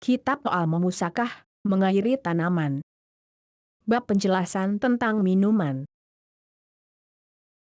Kitab soal memusakah, mengairi tanaman. Bab penjelasan tentang minuman.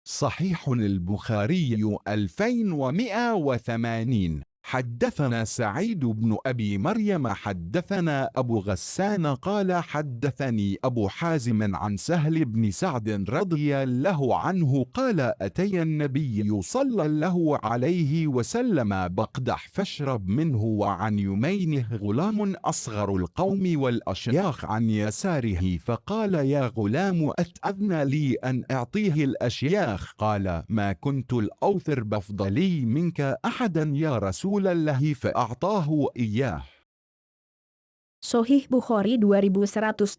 صحيح البخاري 2180. حدثنا سعيد بن أبي مريم حدثنا أبو غسان قال حدثني أبو حازم عن سهل بن سعد رضي الله عنه قال أتي النبي صلى الله عليه وسلم بقدح فاشرب منه وعن يمينه غلام أصغر القوم والأشياخ عن يساره فقال يا غلام أتأذن لي أن أعطيه الأشياخ قال ما كنت الأوثر بفضلي منك أحدا يا رسول الله فأعطاه إياه. Sahih Bukhari 2180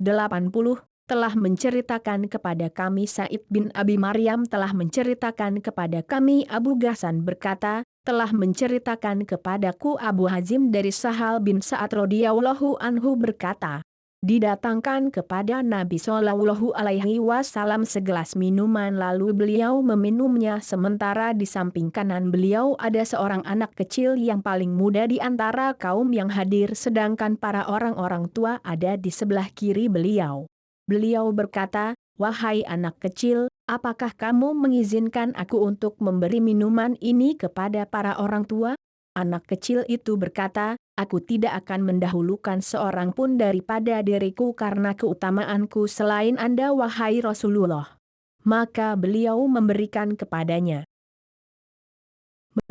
telah menceritakan kepada kami Sa'id bin Abi Maryam telah menceritakan kepada kami Abu Ghassan berkata, telah menceritakan kepadaku Abu Hazim dari Sahal bin Sa'ad radhiyallahu anhu berkata, didatangkan kepada Nabi Shallallahu Alaihi Wasallam segelas minuman lalu beliau meminumnya sementara di samping kanan beliau ada seorang anak kecil yang paling muda di antara kaum yang hadir sedangkan para orang-orang tua ada di sebelah kiri beliau. Beliau berkata, wahai anak kecil, apakah kamu mengizinkan aku untuk memberi minuman ini kepada para orang tua? Anak kecil itu berkata, aku tidak akan mendahulukan seorang pun daripada diriku karena keutamaanku selain Anda wahai Rasulullah. Maka beliau memberikan kepadanya.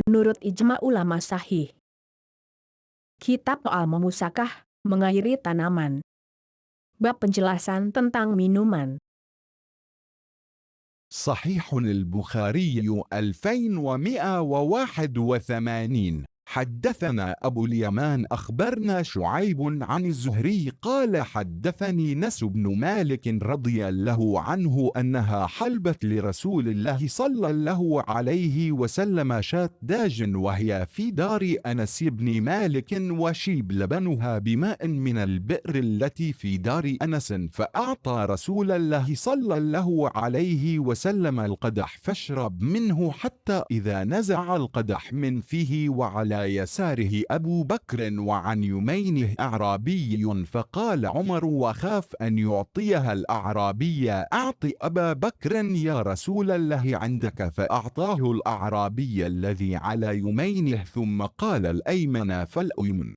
Menurut ijma ulama sahih. Kitab soal memusakah, mengairi tanaman. Bab penjelasan tentang minuman. صحيح البخاري 2181. حدثنا أبو اليمان أخبرنا شعيب عن الزهري قال حدثني نس بن مالك رضي الله عنه أنها حلبت لرسول الله صلى الله عليه وسلم شاة داج وهي في دار أنس بن مالك وشيب لبنها بماء من البئر التي في دار أنس فأعطى رسول الله صلى الله عليه وسلم القدح فاشرب منه حتى إذا نزع القدح من فيه وعلى يساره أبو بكر وعن يمينه أعرابي فقال عمر وخاف أن يعطيها الأعرابي أعط أبا بكر يا رسول الله عندك فأعطاه الأعرابي الذي على يمينه ثم قال الأيمن فالأيمن.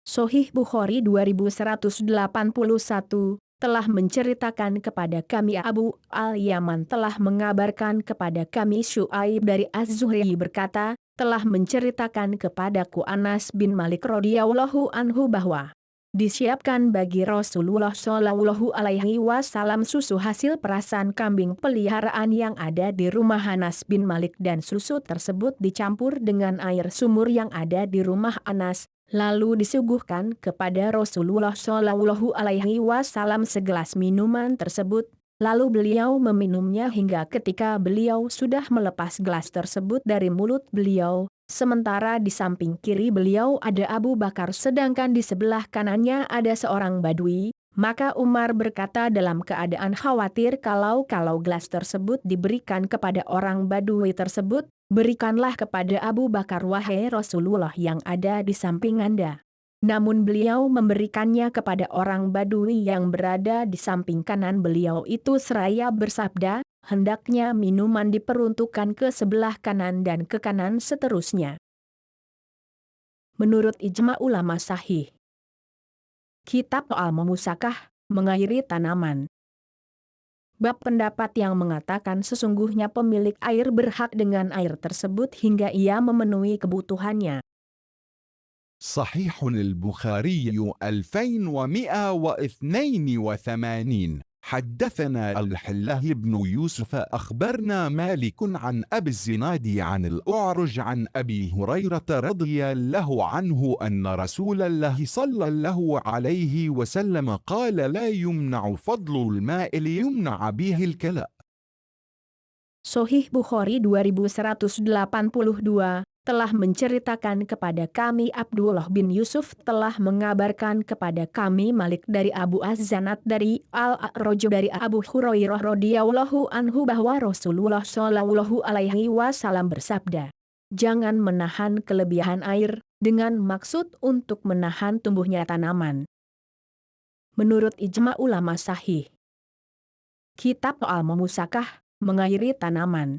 Sahih Bukhari 2181 telah menceritakan kepada kami Abu Al-Yaman telah mengabarkan kepada kami Syuaib dari Az-Zuhri berkata, telah menceritakan kepadaku Anas bin Malik radhiyallahu anhu bahwa disiapkan bagi Rasulullah Shallallahu Alaihi Wasallam susu hasil perasan kambing peliharaan yang ada di rumah Anas bin Malik dan susu tersebut dicampur dengan air sumur yang ada di rumah Anas. Lalu disuguhkan kepada Rasulullah Shallallahu Alaihi Wasallam segelas minuman tersebut, lalu beliau meminumnya hingga ketika beliau sudah melepas gelas tersebut dari mulut beliau, sementara di samping kiri beliau ada Abu Bakar sedangkan di sebelah kanannya ada seorang badui, maka Umar berkata dalam keadaan khawatir kalau gelas tersebut diberikan kepada orang badui tersebut, berikanlah kepada Abu Bakar wahai Rasulullah yang ada di samping Anda. Namun beliau memberikannya kepada orang badui yang berada di samping kanan beliau itu seraya bersabda, hendaknya minuman diperuntukkan ke sebelah kanan dan ke kanan seterusnya. Menurut ijma ulama sahih. Kitab soal memusakah, mengairi tanaman. Bab pendapat yang mengatakan sesungguhnya pemilik air berhak dengan air tersebut hingga ia memenuhi kebutuhannya. صحيح البخاري 2182. حدثنا الحلاه بن يوسف أخبرنا مالك عن أبي الزناد عن الأعرج عن أبي هريرة رضي الله عنه أن رسول الله صلى الله عليه وسلم قال لا يمنع فضل الماء ليمنع به الكلى. Sahih Bukhari 2182 telah menceritakan kepada kami Abdullah bin Yusuf telah mengabarkan kepada kami Malik dari Abu Az-Zanad dari Al-A'raj dari Abu Hurairah radhiyallahu anhu bahwa Rasulullah Shallallahu Alaihi Wasallam bersabda, jangan menahan kelebihan air, dengan maksud untuk menahan tumbuhnya tanaman. Menurut ijma ulama sahih, kitab soal memusakah, mengairi tanaman.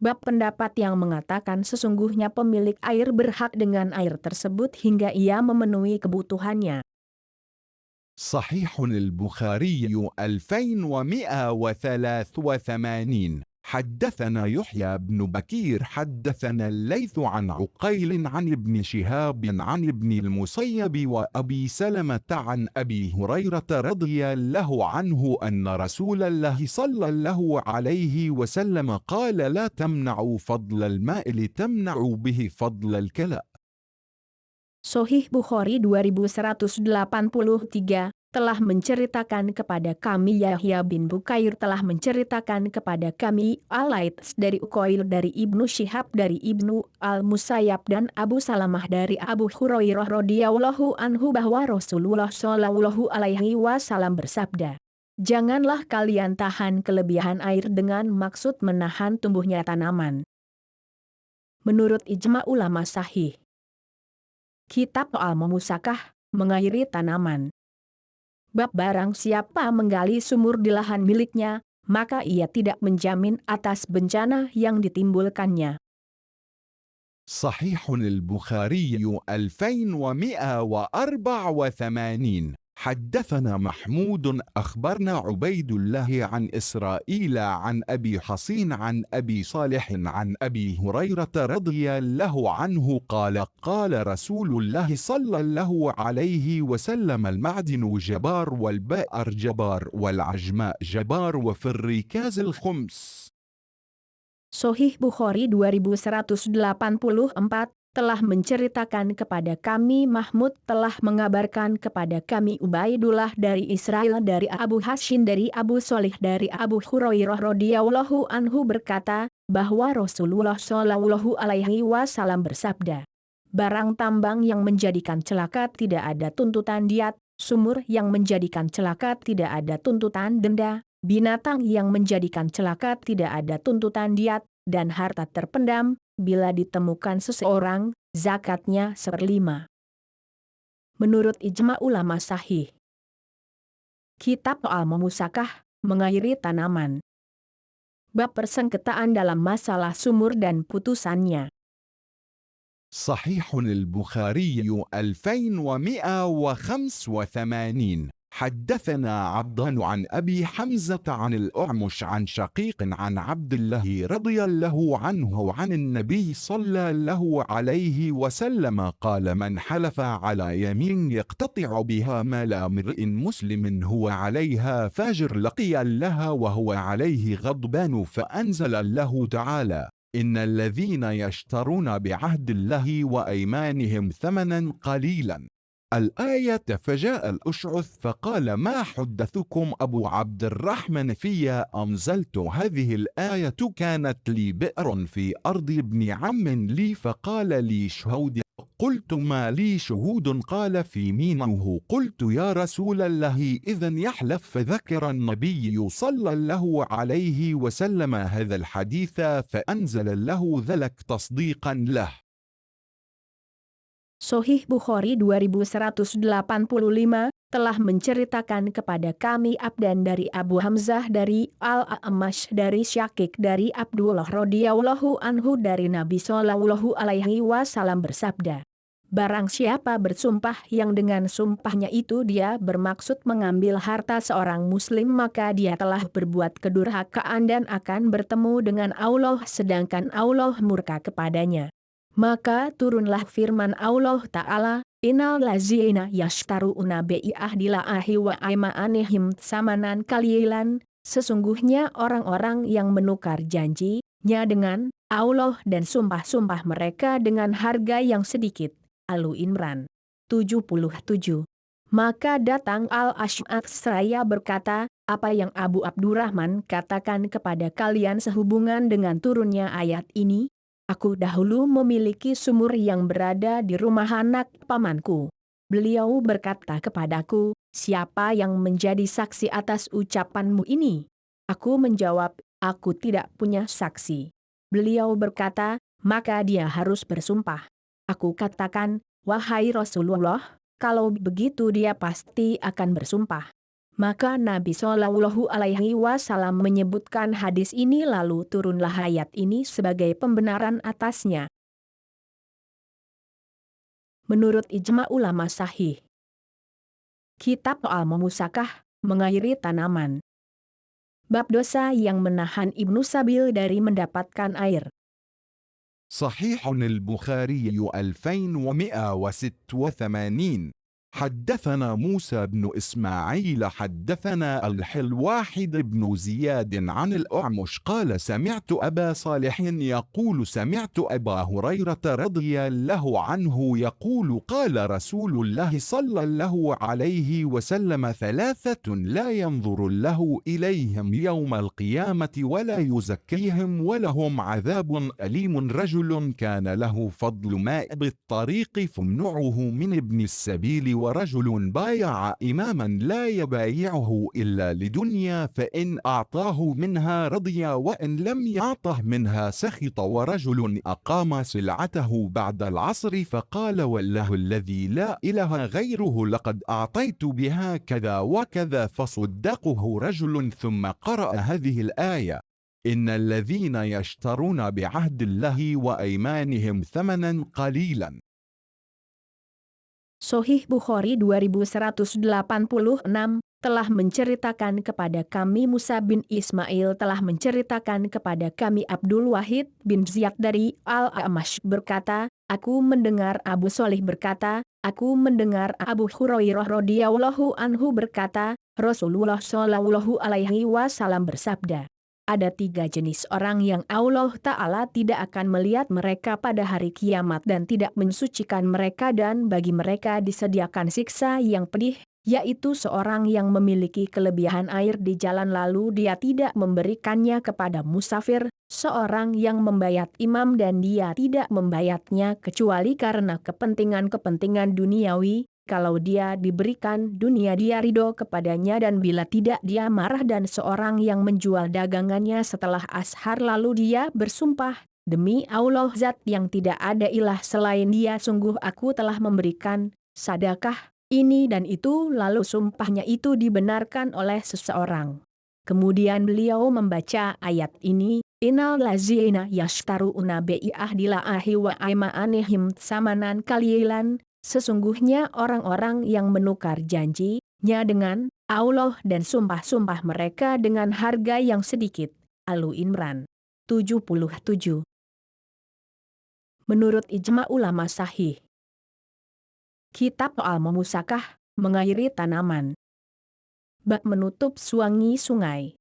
Bab pendapat yang mengatakan sesungguhnya pemilik air berhak dengan air tersebut hingga ia memenuhi kebutuhannya. صحيح البخاري 2183. حدثنا يحيى بن بكير حدثنا الليث عن عقيل عن ابن شهاب عن ابن المسيب وأبي سلمة عن أبي هريرة رضي الله عنه أن رسول الله صلى الله عليه وسلم قال لا تمنعوا فضل الماء لتمنعوا به فضل الكلى. Sahih Bukhari 2183 telah menceritakan kepada kami Yahya bin Bukair telah menceritakan kepada kami Al-Laits dari Uqail dari Ibnu Syihab dari Ibnu Al-Musayyab dan Abu Salamah dari Abu Hurairah radhiyallahu anhu bahwa Rasulullah shallallahu alaihi wasallam bersabda, "Janganlah kalian tahan kelebihan air dengan maksud menahan tumbuhnya tanaman." Menurut ijma ulama sahih, kitab soal memusakah, mengairi tanaman. Bab barang siapa menggali sumur di lahan miliknya, maka ia tidak menjamin atas bencana yang ditimbulkannya. صحيح البخاري 2184. حدثنا محمود أخبرنا عبيد الله عن إسرائيل عن أبي حصين عن أبي صالح عن أبي هريرة رضي الله عنه قال قال رسول الله صلى الله عليه وسلم المعدن جبار والبئر جبار والعجماء جبار وفي الركاز الخمس. Sahih Bukhari 2184 telah menceritakan kepada kami Mahmud telah mengabarkan kepada kami Ubaidullah dari Israel dari Abu Hasyim dari Abu Shalih dari Abu Hurairah radhiyallahu anhu berkata, bahwa Rasulullah shallallahu alaihi wasallam bersabda, barang tambang yang menjadikan celaka tidak ada tuntutan diat, sumur yang menjadikan celaka tidak ada tuntutan denda, binatang yang menjadikan celaka tidak ada tuntutan diat, dan harta terpendam, bila ditemukan seseorang, zakatnya 1/5. Menurut ijma ulama sahih, kitab soal memusakah, mengairi tanaman. Bab persengketaan dalam masalah sumur dan putusannya. صحيح البخاري 2185. حدثنا عبدان عن أبي حمزة عن الأعمش عن شقيق عن عبد الله رضي الله عنه عن النبي صلى الله عليه وسلم قال من حلف على يمين يقتطع بها مال امرئ مسلم هو عليها فاجر لقي الله وهو عليه غضبان فأنزل الله تعالى إن الذين يشترون بعهد الله وأيمانهم ثمنا قليلا الآية. فجاء الأشعث فقال ما حدثكم أبو عبد الرحمن في أنزلت هذه الآية كانت لي بئر في أرض ابن عم لي فقال لي شهود قلت ما لي شهود قال في مينه قلت يا رسول الله إذن يحلف فذكر النبي صلى الله عليه وسلم هذا الحديث فأنزل له ذلك تصديقا له. Sahih Bukhari 2185 telah menceritakan kepada kami Abdan dari Abu Hamzah dari Al-A'mash dari Syakik dari Abdullah radhiyallahu anhu dari Nabi sallallahu alaihi wasallam bersabda, barang siapa bersumpah yang dengan sumpahnya itu dia bermaksud mengambil harta seorang muslim maka dia telah berbuat kedurhakaan dan akan bertemu dengan Allah sedangkan Allah murka kepadanya. Maka turunlah firman Allah Ta'ala, Innal lazina yashtaru'una bi'ahdillahi wa aymanihim samanan qalilan, sesungguhnya orang-orang yang menukar janjinya dengan Allah dan sumpah-sumpah mereka dengan harga yang sedikit. Al-Imran 77. Maka datang Al-Ash'ats seraya berkata, apa yang Abu Abdurrahman katakan kepada kalian sehubungan dengan turunnya ayat ini? Aku dahulu memiliki sumur yang berada di rumah anak pamanku. Beliau berkata kepadaku, siapa yang menjadi saksi atas ucapanmu ini? Aku menjawab, aku tidak punya saksi. Beliau berkata, maka dia harus bersumpah. Aku katakan, wahai Rasulullah, kalau begitu dia pasti akan bersumpah. Maka Nabi Shallallahu Alaihi Wasallam menyebutkan hadis ini lalu turunlah ayat ini sebagai pembenaran atasnya. Menurut ijma ulama sahih. Kitab soal memusakah, mengairi tanaman. Bab dosa yang menahan Ibnu Sabil dari mendapatkan air. صحيح البخاري 2186. حدثنا موسى بن إسماعيل حدثنا الحلواحد بن زياد عن الأعمش قال سمعت أبا صالح يقول سمعت أبا هريرة رضي الله عنه يقول قال رسول الله صلى الله عليه وسلم ثلاثة لا ينظر الله إليهم يوم القيامة ولا يزكيهم ولهم عذاب أليم رجل كان له فضل ماء بالطريق فامنعه من ابن السبيل ورجل بايع إماما لا يبايعه إلا لدنيا فإن أعطاه منها رضي وإن لم يعطه منها سخط ورجل أقام سلعته بعد العصر فقال والله الذي لا إله غيره لقد أعطيت بها كذا وكذا فصدقه رجل ثم قرأ هذه الآية إن الذين يشترون بعهد الله وأيمانهم ثمنا قليلا. Sahih Bukhari 2186 telah menceritakan kepada kami Musa bin Ismail telah menceritakan kepada kami Abdul Wahid bin Ziyad dari Al-A'mash berkata, aku mendengar Abu Sholih berkata, aku mendengar Abu Hurairah radhiyallahu anhu berkata, Rasulullah shallallahu alaihi wasallam bersabda, ada 3 jenis orang yang Allah Ta'ala tidak akan melihat mereka pada hari kiamat dan tidak mensucikan mereka dan bagi mereka disediakan siksa yang pedih, yaitu seorang yang memiliki kelebihan air di jalan lalu dia tidak memberikannya kepada musafir, seorang yang membayat imam dan dia tidak membayatnya kecuali karena kepentingan-kepentingan duniawi. Kalau dia diberikan dunia dia ridho kepadanya dan bila tidak dia marah dan seorang yang menjual dagangannya setelah ashar lalu dia bersumpah, demi Allah zat yang tidak ada ilah selain dia sungguh aku telah memberikan sedekah ini dan itu lalu sumpahnya itu dibenarkan oleh seseorang. Kemudian beliau membaca ayat ini, Innal lazina yashtaruuna bi'ahdillahi wa aymanihim samanan qalilan. Sesungguhnya orang-orang yang menukar janjinya dengan Allah dan sumpah-sumpah mereka dengan harga yang sedikit. Al-Imran 77. Menurut ijma ulama sahih. Kitab soal memusakah, mengairi tanaman. Bab menutup suangi sungai.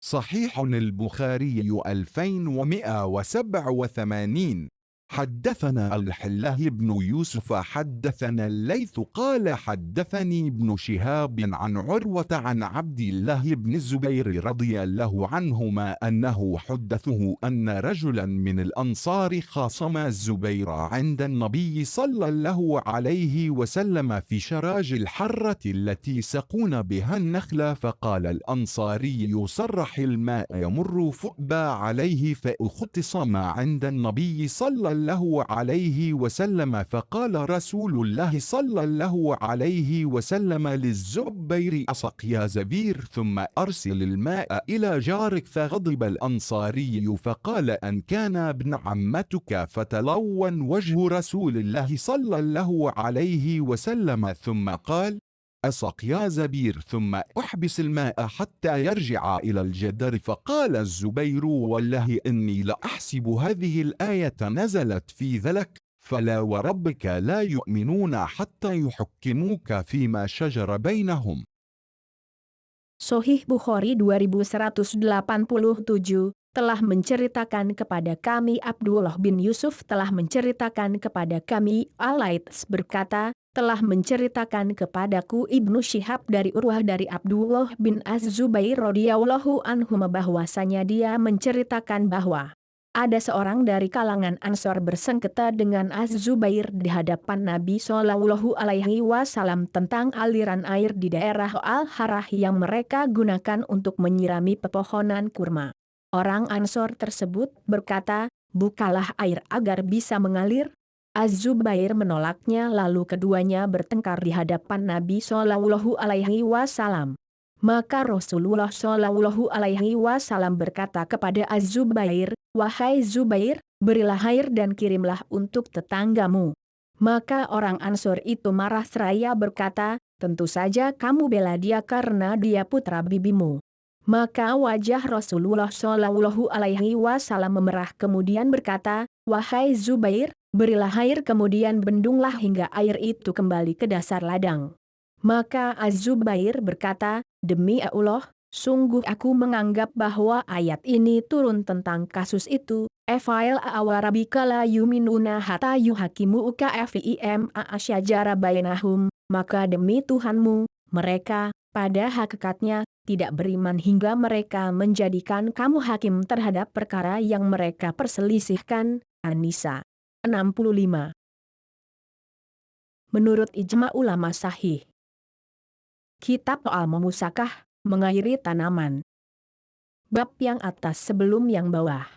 صحيح البخاري 2187. حدثنا الحلاه بن يوسف حدثنا الليث قال حدثني ابن شهاب عن عروة عن عبد الله بن الزبير رضي الله عنهما أنه حدثه أن رجلا من الأنصار خاصم الزبير عند النبي صلى الله عليه وسلم في شراج الحرة التي سقون بها النخل فقال الأنصاري يصرح الماء يمر فأبى عليه فأختصم عند النبي صلى الله عليه وسلم فقال رسول الله صلى الله عليه وسلم للزبير أسق يا زبير ثم أرسل الماء إلى جارك فغضب الأنصاري فقال أن كان ابن عمتك فتلون وجه رسول الله صلى الله عليه وسلم ثم قال أسق يا زبير ثم أحبس الماء حتى يرجع إلى الجدر فقال الزبير والله إني لأحسب هذه الآية نزلت في ذلك فلا وربك لا يؤمنون حتى يحكموك فيما شجر بينهم. Sahih Bukhari 2187 telah menceritakan kepada kami Abdullah bin Yusuf telah menceritakan kepada kami Al-Laits berkata, telah menceritakan kepadaku Ibnu Syihab dari Urwah dari Abdullah bin Az-Zubair radhiyallahu anhu bahwasanya dia menceritakan bahwa ada seorang dari kalangan Ansor bersengketa dengan Az-Zubair di hadapan Nabi Shallallahu Alaihi Wasallam tentang aliran air di daerah Al-Harah yang mereka gunakan untuk menyirami pepohonan kurma. Orang Ansor tersebut berkata, bukalah air agar bisa mengalir. Az-Zubair menolaknya lalu keduanya bertengkar di hadapan Nabi Shallallahu Alaihi Wasallam. Maka Rasulullah Shallallahu Alaihi Wasallam berkata kepada Az-Zubair, "Wahai Zubair, berilah air dan kirimlah untuk tetanggamu." Maka orang Ansor itu marah seraya berkata, "Tentu saja kamu bela dia karena dia putra bibimu." Maka wajah Rasulullah Shallallahu Alaihi Wasallam memerah kemudian berkata, "Wahai Zubair, berilah air kemudian bendunglah hingga air itu kembali ke dasar ladang." Maka Az-Zubair berkata, "Demi Allah, sungguh aku menganggap bahwa ayat ini turun tentang kasus itu. Efail awarabika la yuminuna hatta yuhakimu ukafim a'asyajara bainahum, maka demi Tuhanmu, mereka, pada hakikatnya, tidak beriman hingga mereka menjadikan kamu hakim terhadap perkara yang mereka perselisihkan." An-Nisa 65. Menurut ijma ulama sahih. Kitab soal memusakah, mengairi tanaman. Bab yang atas sebelum yang bawah.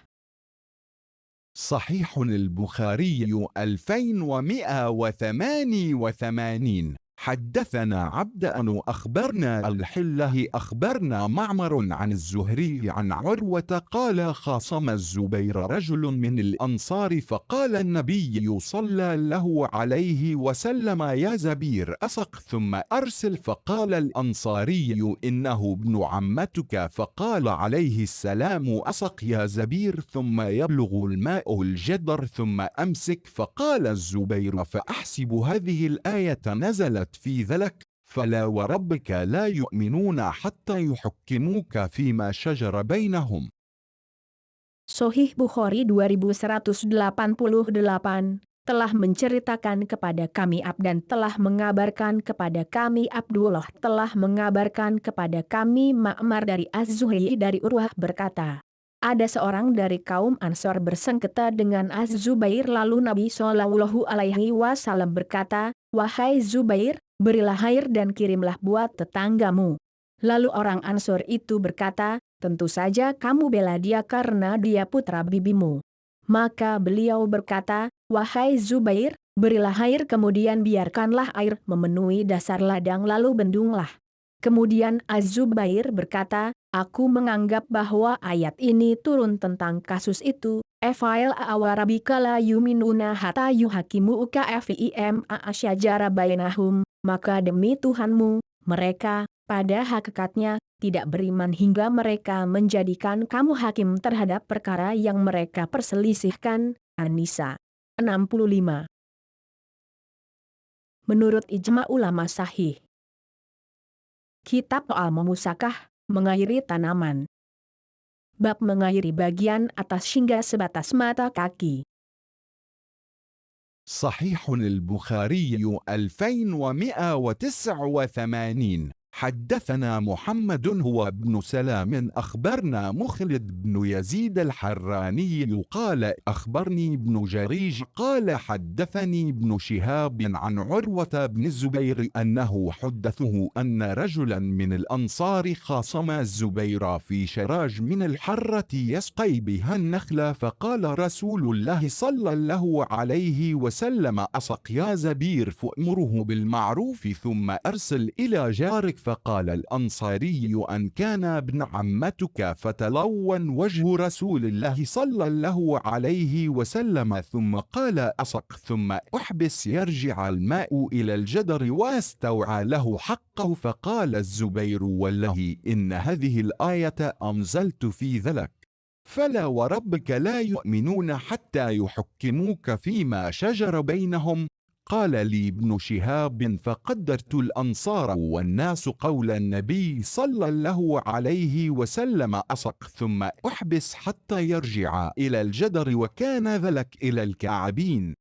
صحيح البخاري 2188. حدثنا عبدأن أخبرنا الحله أخبرنا معمر عن الزهري عن عروة قال خاصم الزبير رجل من الأنصار فقال النبي صلى الله عليه وسلم يا زبير أسق ثم أرسل فقال الأنصاري إنه ابن عمتك فقال عليه السلام أسق يا زبير ثم يبلغ الماء الجدر ثم أمسك فقال الزبير فأحسب هذه الآية نزلت في ذلك فلا وربك لا يؤمنون حتى يحكموك فيما شجر بينهم. Sahih Bukhari 2188 telah menceritakan kepada kami dan telah mengabarkan kepada kami Abdullah telah mengabarkan kepada kami Ma'mar dari Az-Zuhri dari Urwah berkata, ada seorang dari kaum Ansor bersengketa dengan Az-Zubair lalu Nabi Shallallahu Alaihi Wasallam berkata, "Wahai Zubair, berilah air dan kirimlah buat tetanggamu." Lalu orang Ansor itu berkata, "Tentu saja kamu bela dia karena dia putra bibimu." Maka beliau berkata, "Wahai Zubair, berilah air kemudian biarkanlah air memenuhi dasar ladang lalu bendunglah." Kemudian Az-Zubair berkata, "Aku menganggap bahwa ayat ini turun tentang kasus itu. Efail awarabika la yuminuna hatta yuhakimu ukafim a'asyajara bainahum, maka demi Tuhanmu, mereka, pada hakikatnya, tidak beriman hingga mereka menjadikan kamu hakim terhadap perkara yang mereka perselisihkan." An-Nisa 65. Menurut ijma ulama sahih. Kitab soal memusakah, mengairi tanaman. Bab mengairi bagian atas hingga sebatas mata kaki. صحيح البخاري 2189. حدثنا محمد هو ابن سلام أخبرنا مخلد بن يزيد الحراني قال أخبرني ابن جريج قال حدثني ابن شهاب عن عروة بن الزبير أنه حدثه أن رجلا من الأنصار خاصم الزبير في شراج من الحرة يسقي بها النخل فقال رسول الله صلى الله عليه وسلم أسق يا زبير فأمره بالمعروف ثم أرسل إلى جارك فقال الأنصاري أن كان ابن عمتك فتلون وجه رسول الله صلى الله عليه وسلم ثم قال أسق ثم أحبس يرجع الماء إلى الجدر واستوعى له حقه فقال الزبير والله إن هذه الآية أنزلت في ذلك فلا وربك لا يؤمنون حتى يحكموك فيما شجر بينهم. قال لي ابن شهاب فقدرت الأنصار والناس قول النبي صلى الله عليه وسلم أسق ثم أحبس حتى يرجع إلى الجدر وكان ذلك إلى الكعبين.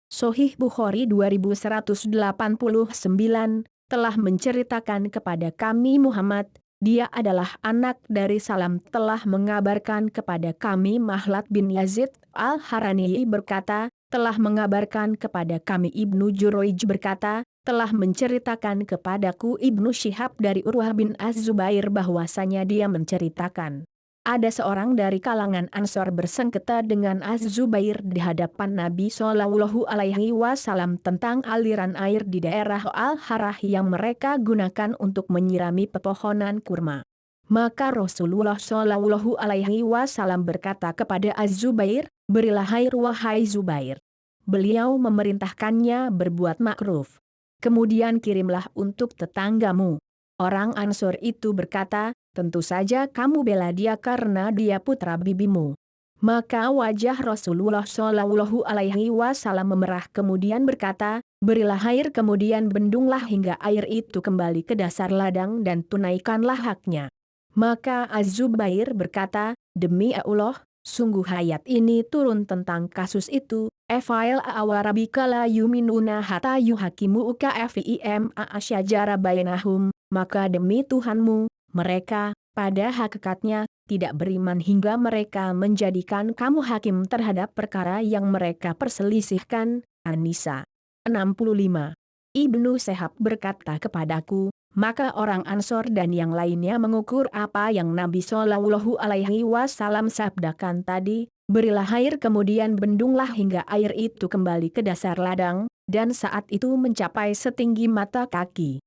Sahih Bukhari 2189 telah menceritakan kepada kami Muhammad, dia adalah anak dari Salam telah mengabarkan kepada kami Mahlad bin Yazid al-Harani berkata, telah mengabarkan kepada kami Ibnu Jurayj berkata, telah menceritakan kepadaku Ibnu Syihab dari Urwah bin Az-Zubair bahwasanya dia menceritakan. Ada seorang dari kalangan Ansor bersengketa dengan Az-Zubair di hadapan Nabi Shallallahu Alaihi Wasallam tentang aliran air di daerah Al-Harah yang mereka gunakan untuk menyirami pepohonan kurma. Maka Rasulullah Shallallahu Alaihi Wasallam berkata kepada Az-Zubair, "Berilah air wahai Zubair." Beliau memerintahkannya berbuat makruf. "Kemudian kirimlah untuk tetanggamu." Orang Ansor itu berkata, "Tentu saja kamu bela dia karena dia putra bibimu." Maka wajah Rasulullah Shallallahu Alaihi Wasallam memerah kemudian berkata, "Berilah air kemudian bendunglah hingga air itu kembali ke dasar ladang dan tunaikanlah haknya." Maka Az-Zubair berkata, "Demi Allah, sungguh ayat ini turun tentang kasus itu, Efail awarabika la yuminuna hatta yuhakimu ukafim a'asyajara bainahum, maka demi Tuhanmu, mereka, pada hakikatnya, tidak beriman hingga mereka menjadikan kamu hakim terhadap perkara yang mereka perselisihkan." An-Nisa 65. Ibnu Sehab berkata kepadaku, maka orang Ansor dan yang lainnya mengukur apa yang Nabi Shallallahu Alaihi Wasallam sabdakan tadi, "Berilah air kemudian bendunglah hingga air itu kembali ke dasar ladang, dan saat itu mencapai setinggi mata kaki."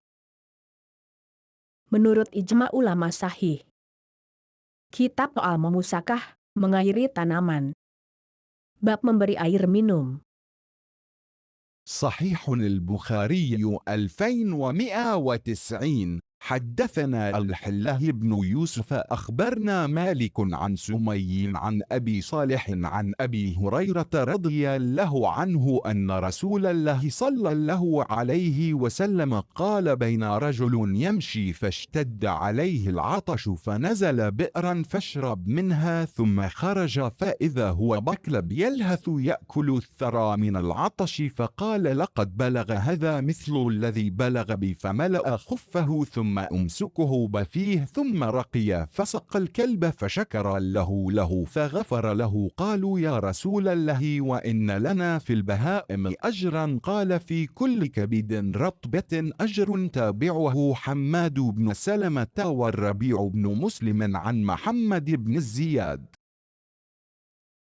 Menurut ijma ulama sahih. Kitab soal memusakah, mengairi tanaman. Bab memberi air minum. صحيح البخاري 2190. حدثنا الحله بن يوسف أخبرنا مالك عن سمي عن أبي صالح عن أبي هريرة رضي الله عنه أن رسول الله صلى الله عليه وسلم قال: بين رجل يمشي فاشتد عليه العطش فنزل بئرا فاشرب منها ثم خرج فإذا هو بكلب يلهث يأكل الثرى من العطش فقال: لقد بلغ هذا مثل الذي بلغ بي، فملأ خفه ثم أمسكه بفيه ثم رقي فسق الكلب فشكر له فغفر له. قالوا: يا رسول الله وإن لنا في البهائم أجرا؟ قال: في كل كبد رطبة أجر. تابعه حماد بن سلمة والربيع بن مسلم عن محمد بن الزياد.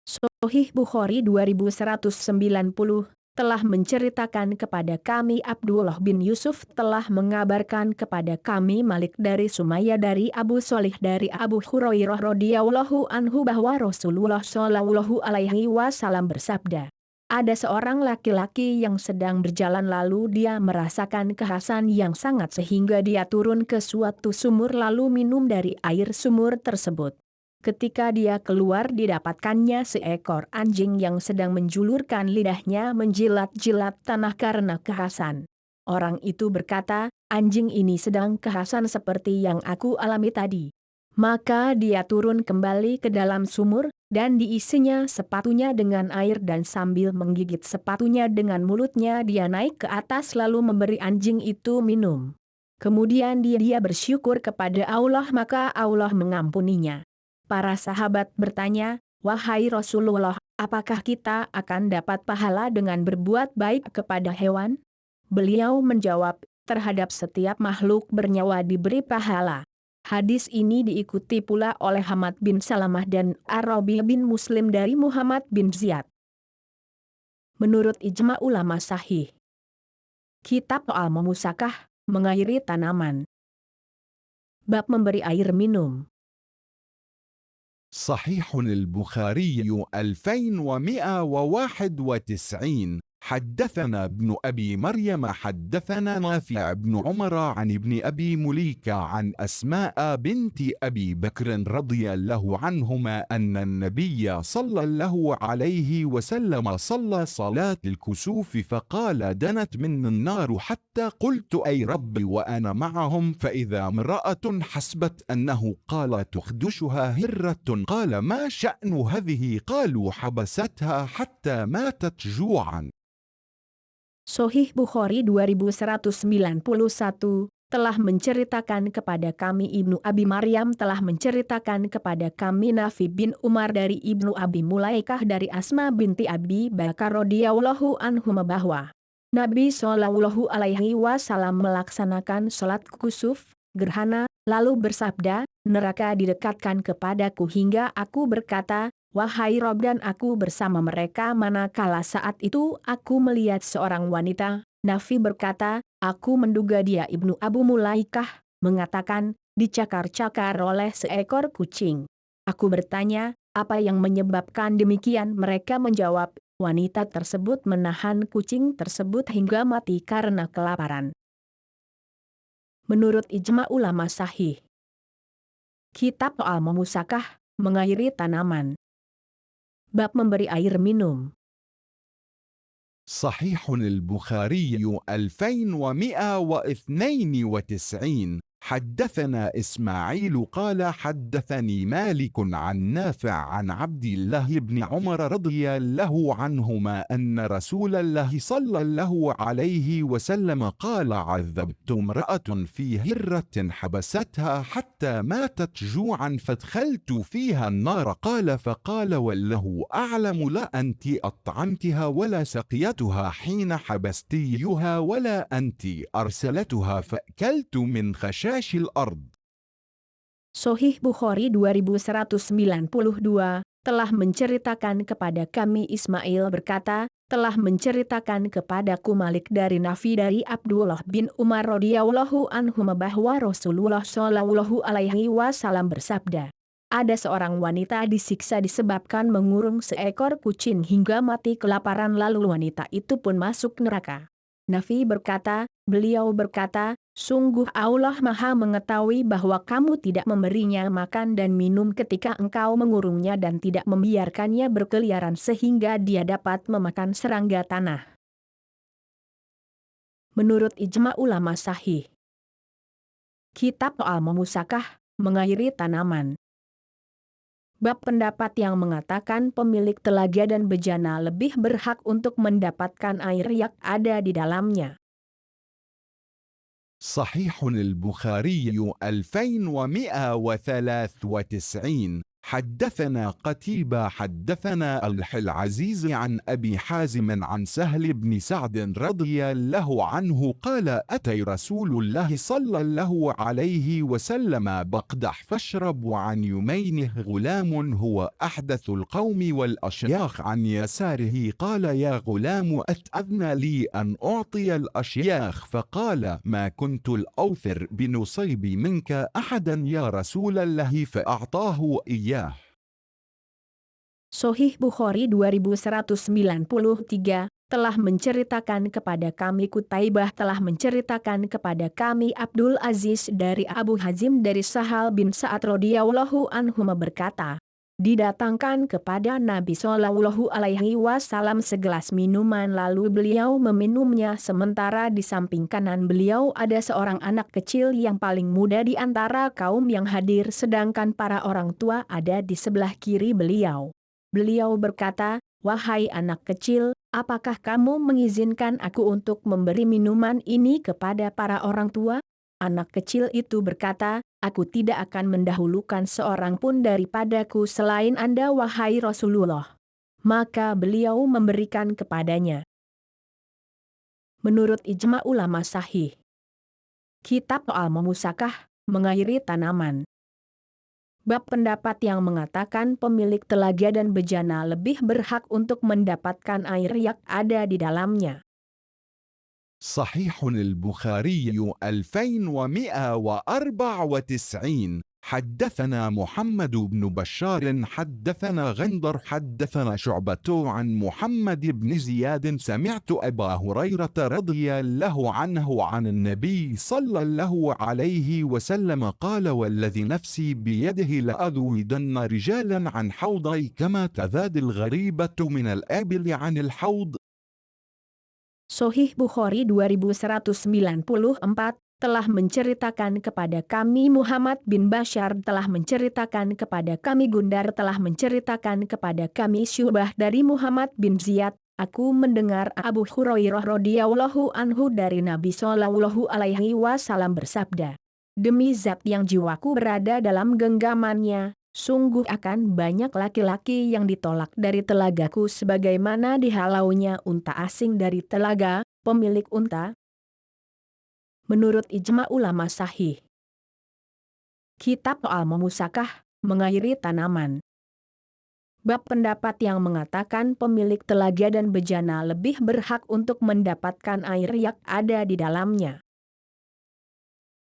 Sahih Bukhari 2190 telah menceritakan kepada kami Abdullah bin Yusuf telah mengabarkan kepada kami Malik dari Sumayyah dari Abu Shalih dari Abu Hurairah radhiyallahu anhu bahwa Rasulullah Shallallahu Alaihi Wasallam bersabda, ada seorang laki-laki yang sedang berjalan lalu dia merasakan kehausan yang sangat sehingga dia turun ke suatu sumur lalu minum dari air sumur tersebut. Ketika dia keluar didapatkannya seekor anjing yang sedang menjulurkan lidahnya menjilat-jilat tanah karena kehausan. Orang itu berkata, anjing ini sedang kehausan seperti yang aku alami tadi. Maka dia turun kembali ke dalam sumur, dan diisinya sepatunya dengan air dan sambil menggigit sepatunya dengan mulutnya dia naik ke atas lalu memberi anjing itu minum. Kemudian dia bersyukur kepada Allah maka Allah mengampuninya. Para sahabat bertanya, wahai Rasulullah, apakah kita akan dapat pahala dengan berbuat baik kepada hewan? Beliau menjawab, terhadap setiap makhluk bernyawa diberi pahala. Hadis ini diikuti pula oleh Hamad bin Salamah dan Ar-Rabi' bin Muslim dari Muhammad bin Ziyad. Menurut ijma ulama sahih. Kitab soal memusakah, mengairi tanaman. Bab memberi air minum. صحيح البخاري 2191. حدثنا ابن أبي مريم حدثنا نافع بن عمر عن ابن أبي مليكة عن أسماء بنت أبي بكر رضي الله عنهما أن النبي صلى الله عليه وسلم صلى صلاة الكسوف فقال: دنت من النار حتى قلت أي ربي وأنا معهم، فإذا امرأة حسبت أنه قال تخدشها هرة. قال: ما شأن هذه؟ قالوا: حبستها حتى ماتت جوعا. Sahih Bukhari 2191 telah menceritakan kepada kami Ibnu Abi Maryam telah menceritakan kepada kami Nafi bin Umar dari Ibnu Abi Mulaikah dari Asma binti Abi Bakar radhiyallahu anhuma bahwa Nabi Shallallahu Alaihi Wasallam melaksanakan sholat kusuf, gerhana, lalu bersabda, neraka didekatkan kepadaku hingga aku berkata, wahai Rob, dan aku bersama mereka manakala saat itu aku melihat seorang wanita. Nafi berkata, aku menduga dia Ibnu Abu Mulaikah, mengatakan, dicakar-cakar oleh seekor kucing. Aku bertanya, apa yang menyebabkan demikian? Mereka menjawab, wanita tersebut menahan kucing tersebut hingga mati karena kelaparan. Menurut ijma ulama sahih. Kitab soal memusakah, mengairi tanaman. Bab memberi air minum. صحيح البخاري 2192. حدثنا إسماعيل قال حدثني مالك عن نافع عن عبد الله بن عمر رضي الله عنهما أن رسول الله صلى الله عليه وسلم قال عذبت امرأة في هرة حبستها حتى ماتت جوعا فادخلت فيها النار قال فقال والله أعلم لا أنت أطعمتها ولا سقيتها حين حبستيها ولا أنت أرسلتها فأكلت من خشاش الأرض. Sohih Bukhari 2192, telah menceritakan kepada kami Ismail berkata, telah menceritakan kepadaku Malik dari Nafi dari Abdullah bin Umar radhiyallahu anhuma bahwa Rasulullah shallallahu alaihi wasallam bersabda, ada seorang wanita disiksa disebabkan mengurung seekor kucing hingga mati kelaparan lalu wanita itu pun masuk neraka. Nafi berkata, beliau berkata, sungguh Allah Maha mengetahui bahwa kamu tidak memberinya makan dan minum ketika engkau mengurungnya dan tidak membiarkannya berkeliaran sehingga dia dapat memakan serangga tanah. Menurut ijma ulama sahih. Kitab soal memusakah, mengairi tanaman. Bab pendapat yang mengatakan pemilik telaga dan bejana lebih berhak untuk mendapatkan air yang ada di dalamnya. صحيح البخاري 2193. حدثنا قتيبة حدثنا العزيز عن أبي حازم عن سهل بن سعد رضي الله عنه قال أتي رسول الله صلى الله عليه وسلم بقدح فاشرب عن يمينه غلام هو أحدث القوم والأشياخ عن يساره قال يا غلام أتأذن لي أن أعطي الأشياخ فقال ما كنت الأوثر بنصيب منك أحدا يا رسول الله فأعطاه إياه. Sohih Bukhari 2193, telah menceritakan kepada kami Kutaibah telah menceritakan kepada kami Abdul Aziz dari Abu Hazim dari Sahal bin Sa'ad radhiyallahu anhuma berkata, didatangkan kepada Nabi Shallallahu alaihi wasallam segelas minuman lalu beliau meminumnya sementara di samping kanan beliau ada seorang anak kecil yang paling muda di antara kaum yang hadir sedangkan para orang tua ada di sebelah kiri beliau. Beliau berkata, wahai anak kecil, apakah kamu mengizinkan aku untuk memberi minuman ini kepada para orang tua? Anak kecil itu berkata, aku tidak akan mendahulukan seorang pun daripadaku selain Anda wahai Rasulullah. Maka beliau memberikan kepadanya. Menurut ijma ulama sahih. Kitab soal memusakah, mengairi tanaman. Bab pendapat yang mengatakan pemilik telaga dan bejana lebih berhak untuk mendapatkan air yang ada di dalamnya. صحيح البخاري 2194. حدثنا محمد بن بشار حدثنا غندر حدثنا شعبة عن محمد بن زياد سمعت أبا هريرة رضي الله عنه عن النبي صلى الله عليه وسلم قال والذي نفسي بيده لأذودن رجالا عن حوضي كما تذاد الغريبة من الآبل عن الحوض. Sohih Bukhari 2194, telah menceritakan kepada kami Muhammad bin Bashar telah menceritakan kepada kami Gundar telah menceritakan kepada kami Syubah dari Muhammad bin Ziyad, aku mendengar Abu Hurairah radhiyallahu anhu dari Nabi Shallallahu alaihi wasallam bersabda, demi zat yang jiwaku berada dalam genggamannya, sungguh akan banyak laki-laki yang ditolak dari telagaku sebagaimana dihalaunya unta asing dari telaga pemilik unta. Menurut ijma ulama sahih. Kitab soal memusakah, mengairi tanaman. Bab pendapat yang mengatakan pemilik telaga dan bejana lebih berhak untuk mendapatkan air yang ada di dalamnya.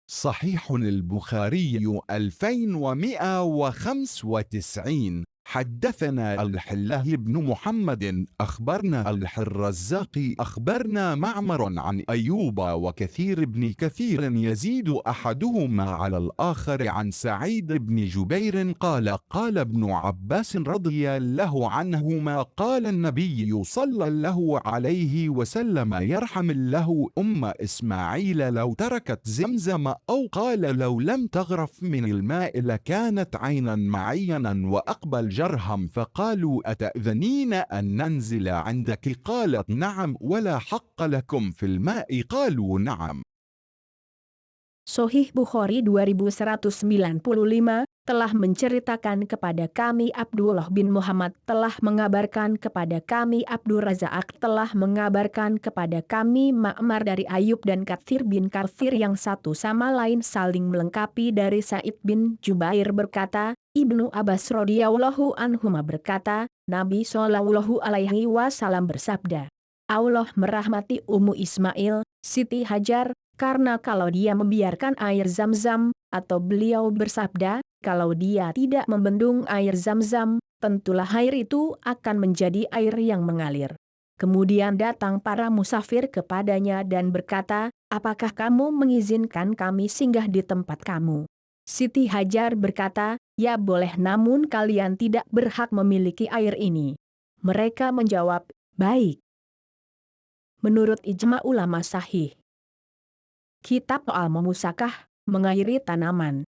صحيح البخاري 2195. حدثنا الحله بن محمد أخبرنا الرزاق أخبرنا معمر عن أيوب وكثير بن كثير يزيد أحدهما على الآخر عن سعيد بن جبير قال قال ابن عباس رضي الله عنهما قال النبي صلى الله عليه وسلم يرحم الله أم إسماعيل لو تركت زمزم أو قال لو لم تغرف من الماء لكانت عينا معينا وأقبل جرهم فقالوا أتأذنين أن ننزل عندك قالت نعم ولا حق لكم في الماء قالوا نعم. Sahih Bukhari 2195 telah menceritakan kepada kami Abdullah bin Muhammad telah mengabarkan kepada kami Abdur Razak telah mengabarkan kepada kami Ma'mar dari Ayub dan Katsir bin Katsir yang satu sama lain saling melengkapi dari Sa'id bin Jubair berkata, Ibnu Abbas radhiyallahu anhuma berkata, Nabi sallallahu alaihi wasallam bersabda, Allah merahmati Ummu Ismail, Siti Hajar, karena kalau dia membiarkan air Zam-Zam, atau beliau bersabda, kalau dia tidak membendung air Zam-Zam, tentulah air itu akan menjadi air yang mengalir. Kemudian datang para musafir kepadanya dan berkata, apakah kamu mengizinkan kami singgah di tempat kamu? Siti Hajar berkata, ya boleh namun kalian tidak berhak memiliki air ini. Mereka menjawab, baik. Menurut ijma ulama sahih. Kitab soal memusakah, mengairi tanaman.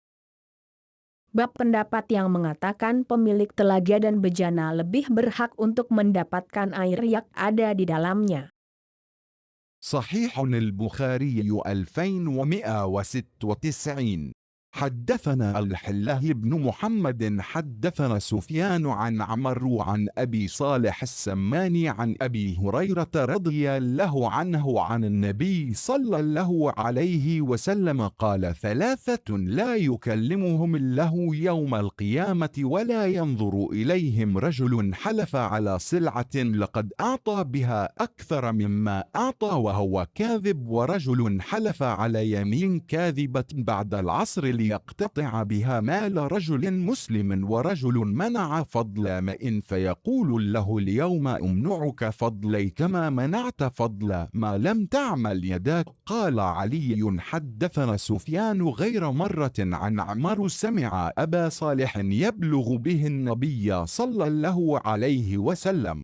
Bab pendapat yang mengatakan pemilik telaga dan bejana lebih berhak untuk mendapatkan air yang ada di dalamnya. صحيح البخاري 2196. حدثنا الحله بن محمد حدثنا سفيان عن عمرو عن أبي صالح السماني عن أبي هريرة رضي الله عنه عن النبي صلى الله عليه وسلم قال ثلاثة لا يكلمهم الله يوم القيامة ولا ينظر إليهم رجل حلف على سلعة لقد أعطى بها أكثر مما أعطى وهو كاذب ورجل حلف على يمين كاذبة بعد العصر يقتطع بها مال رجل مسلم ورجل منع فضل ماء فيقول له اليوم أمنعك فضلي كما منعت فضل ما لم تعمل يداك قال علي حدثنا سفيان غير مرة عن عمرو سمع أبا صالح يبلغ به النبي صلى الله عليه وسلم.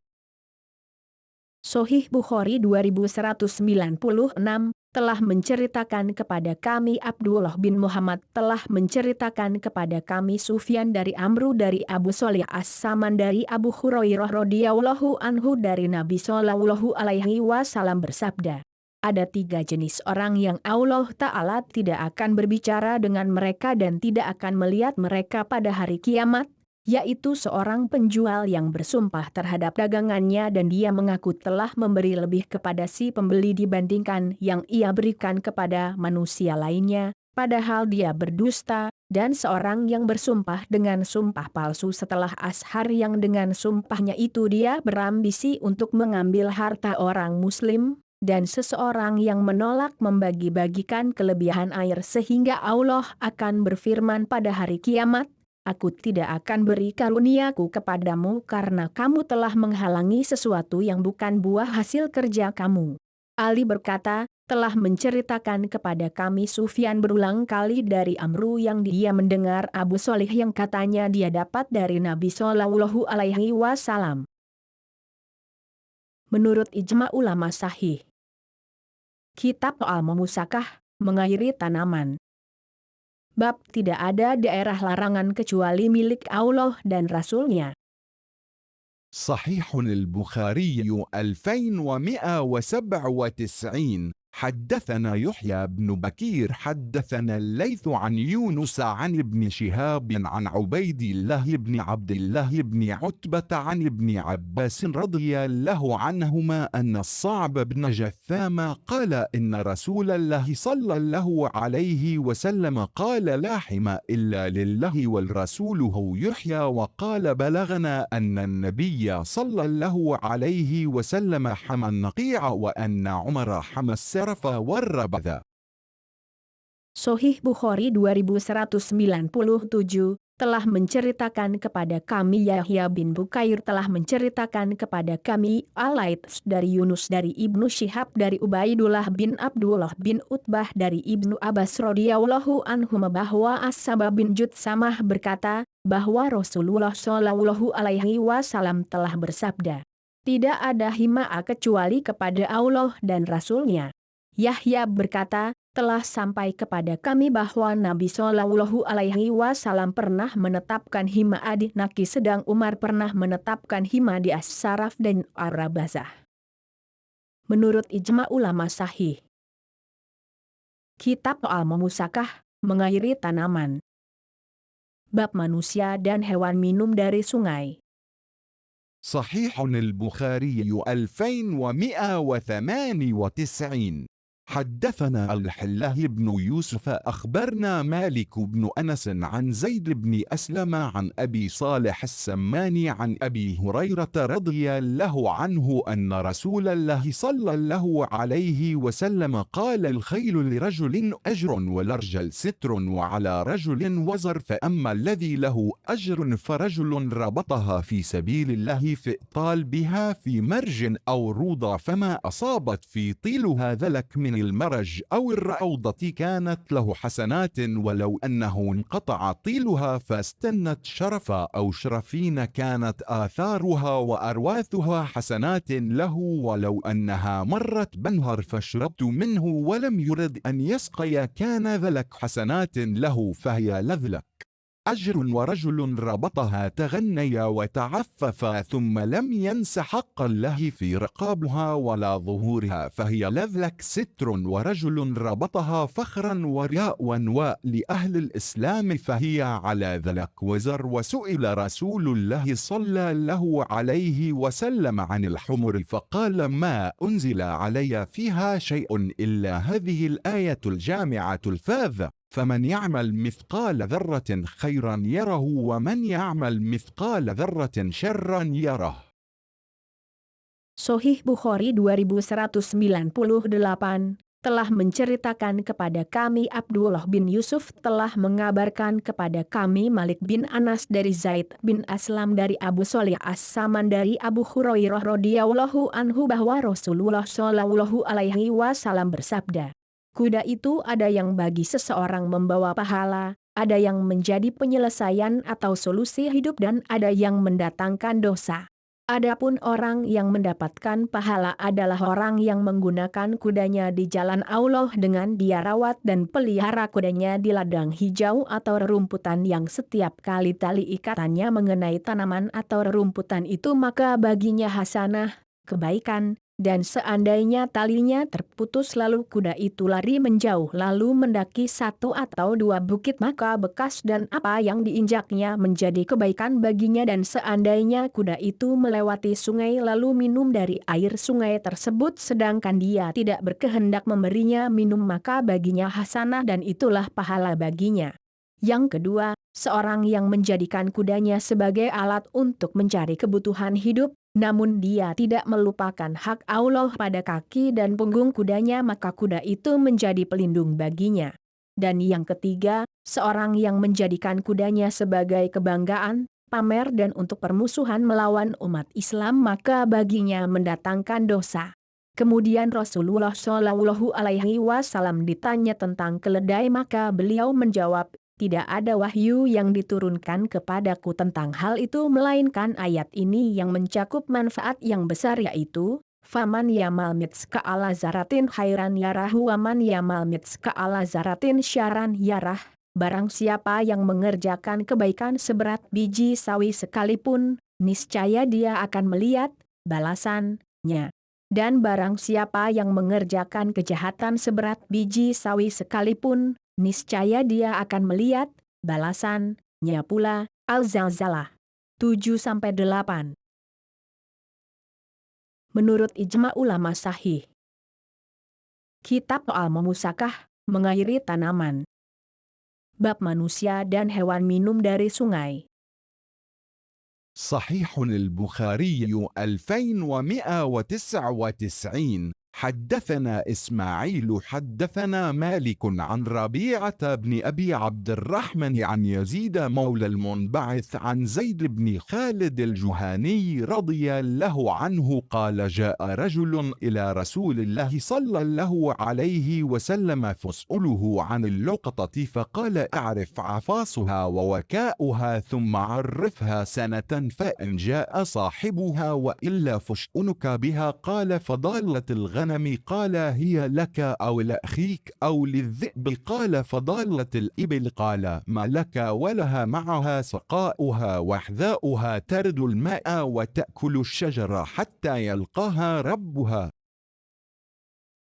Sahih Bukhari 2196 telah menceritakan kepada kami Abdullah bin Muhammad telah menceritakan kepada kami Sufyan dari Amru dari Abu Shalih As-Saman dari Abu Hurairah radhiyallahu anhu dari Nabi sallallahu alaihi wasallam bersabda, ada 3 jenis orang yang Allah Ta'ala tidak akan berbicara dengan mereka dan tidak akan melihat mereka pada hari kiamat, yaitu seorang penjual yang bersumpah terhadap dagangannya dan dia mengaku telah memberi lebih kepada si pembeli dibandingkan yang ia berikan kepada manusia lainnya, padahal dia berdusta, dan seorang yang bersumpah dengan sumpah palsu setelah ashar yang dengan sumpahnya itu dia berambisi untuk mengambil harta orang muslim, dan seseorang yang menolak membagi-bagikan kelebihan air sehingga Allah akan berfirman pada hari kiamat, aku tidak akan beri karuniaku kepadamu karena kamu telah menghalangi sesuatu yang bukan buah hasil kerja kamu. Ali berkata, telah menceritakan kepada kami Sufyan berulang kali dari Amru yang dia mendengar Abu Shalih yang katanya dia dapat dari Nabi sallallahu alaihi wasallam. Menurut ijma ulama sahih. Kitab soal memusakah, mengairi tanaman. Bab tidak ada daerah larangan kecuali milik Allah dan Rasul-Nya. صحيح البخاري 2197. حدثنا يحيى بن بكير حدثنا الليث عن يونس عن ابن شهاب عن عبيد الله بن عبد الله بن عتبة عن ابن عباس رضي الله عنهما أن الصعب بن جثام قال إن رسول الله صلى الله عليه وسلم قال لا حمى إلا لله والرسول هو يحيى، وقال بلغنا أن النبي صلى الله عليه وسلم حمى النقيع وأن عمر حمى السرف والربذ. Sahih Bukhari 2197 telah menceritakan kepada kami Yahya bin Bukair telah menceritakan kepada kami Al-Laits dari Yunus dari Ibnu Syihab dari Ubaidullah bin Abdullah bin Utbah dari Ibnu Abbas radhiyallahu anhuma bahwa As-Sabah bin Jutsamah berkata bahwa Rasulullah shallallahu alaihi wasallam telah bersabda, tidak ada hima'a kecuali kepada Allah dan Rasul-Nya. Yahya berkata, telah sampai kepada kami bahwa Nabi Shallallahu Alaihi Wasallam pernah menetapkan hima'a di Naki, sedang Umar pernah menetapkan hima di As-Saraf dan Ar-Rabazah. Menurut ijma ulama sahih. Kitab Al-Mumusakah, mengairi tanaman. Bab manusia dan hewan minum dari sungai. صحيح البخاري 2198. حدثنا الحلاه بن يوسف أخبرنا مالك بن أنس عن زيد بن أسلم عن أبي صالح السماني عن أبي هريرة رضي الله عنه أن رسول الله صلى الله عليه وسلم قال الخيل لرجل أجر والرجل ستر وعلى رجل وزر، فأما الذي له أجر فرجل ربطها في سبيل الله فاطال بها في مرج أو روضة فما أصابت في طيلها ذلك من المرج أو الرعوضة كانت له حسنات، ولو أنه انقطع طيلها فاستنت شرفا أو شرفين كانت آثارها وأرواثها حسنات له، ولو أنها مرت بنهر فشربت منه ولم يرد أن يسقي كان ذلك حسنات له فهي لذلك أجر، ورجل ربطها تغنيا وتعففا ثم لم ينس حق الله في رقابها ولا ظهورها فهي لذلك ستر، ورجل ربطها فخرا ورياء ونواء لأهل الإسلام فهي على ذلك وزر. وسئل رسول الله صلى الله عليه وسلم عن الحمر فقال ما أنزل علي فيها شيء إلا هذه الآية الجامعة الفاذة، فمن يعمل مثقال ذرة خيرا يره ومن يعمل مثقال ذرة شرا يره. Sahih Bukhari 2198 telah menceritakan kepada kami Abdullah bin Yusuf telah mengabarkan kepada kami Malik bin Anas dari Zaid bin Aslam dari Abu Shalih As-Saman dari Abu Hurairah radhiyallahu anhu bahwa Rasulullah shallallahu alaihi wasallam bersabda, kuda itu ada yang bagi seseorang membawa pahala, ada yang menjadi penyelesaian atau solusi hidup dan ada yang mendatangkan dosa. Adapun orang yang mendapatkan pahala adalah orang yang menggunakan kudanya di jalan Allah dengan dia rawat dan pelihara kudanya di ladang hijau atau rerumputan yang setiap kali tali ikatannya mengenai tanaman atau rerumputan itu maka baginya hasanah, kebaikan. Dan seandainya talinya terputus lalu kuda itu lari menjauh lalu mendaki satu atau dua bukit maka bekas dan apa yang diinjaknya menjadi kebaikan baginya, dan seandainya kuda itu melewati sungai lalu minum dari air sungai tersebut sedangkan dia tidak berkehendak memberinya minum maka baginya hasanah dan itulah pahala baginya. Yang kedua, seorang yang menjadikan kudanya sebagai alat untuk mencari kebutuhan hidup, namun dia tidak melupakan hak Allah pada kaki dan punggung kudanya maka kuda itu menjadi pelindung baginya. Dan yang ketiga, seorang yang menjadikan kudanya sebagai kebanggaan, pamer dan untuk permusuhan melawan umat Islam maka baginya mendatangkan dosa. Kemudian Rasulullah Shallallahu Alaihi Wasallam ditanya tentang keledai maka beliau menjawab, tidak ada wahyu yang diturunkan kepadaku tentang hal itu melainkan ayat ini yang mencakup manfaat yang besar yaitu, faman yamal mitska ala zaratin khairan yarah waman yamal mitska ala zaratin syaran yarah, barang siapa yang mengerjakan kebaikan seberat biji sawi sekalipun, niscaya dia akan melihat balasannya. Dan barang siapa yang mengerjakan kejahatan seberat biji sawi sekalipun, niscaya dia akan melihat balasannya pula. Al-Zalzalah 7-8. Menurut ijma ulama sahih, kitab soal memusakah, mengairi tanaman. Bab manusia dan hewan minum dari sungai. صحيح البخاري 2199. حدثنا إسماعيل حدثنا مالك عن ربيعة بن أبي عبد الرحمن عن يزيد مولى المنبعث عن زيد بن خالد الجهاني رضي الله عنه قال جاء رجل إلى رسول الله صلى الله عليه وسلم فاسأله عن اللقطة فقال اعرف عفاصها ووكاؤها ثم عرفها سنة فإن جاء صاحبها وإلا فاشأنك بها قال فضالة الغنم قال هي لك أو لأخيك أو للذئب قال فضالة الإبل قال ما لك ولها معها سقاؤها وحذاؤها ترد الماء وتأكل الشجر حتى يلقاها ربها.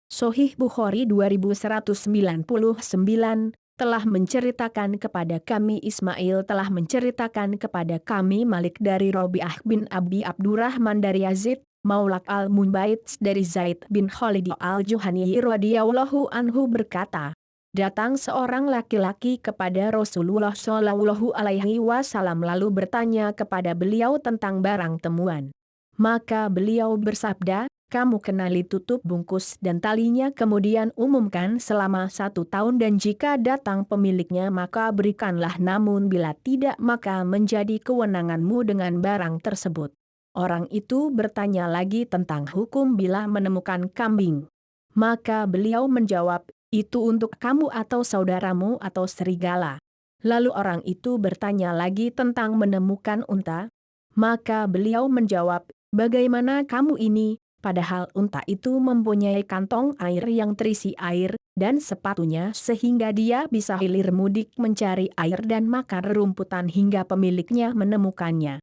Sahih Bukhari 2199 telah menceritakan kepada kami Ismail telah menceritakan kepada kami Malik dari Rabi'ah bin Abi Abdurrahman dari Yazid, Maulak al-Munbaits dari Zaid bin Khalid al-Juhani radhiyallahu anhu berkata, datang seorang laki-laki kepada Rasulullah Shallallahu alaihi wasallam lalu bertanya kepada beliau tentang barang temuan. Maka beliau bersabda, kamu kenali tutup bungkus dan talinya kemudian umumkan selama 1 tahun dan jika datang pemiliknya maka berikanlah namun bila tidak maka menjadi kewenanganmu dengan barang tersebut. Orang itu bertanya lagi tentang hukum bila menemukan kambing. Maka beliau menjawab, itu untuk kamu atau saudaramu atau serigala. Lalu orang itu bertanya lagi tentang menemukan unta. Maka beliau menjawab, bagaimana kamu ini? Padahal unta itu mempunyai kantong air yang terisi air, dan sepatunya sehingga dia bisa hilir mudik mencari air dan makan rerumputan hingga pemiliknya menemukannya.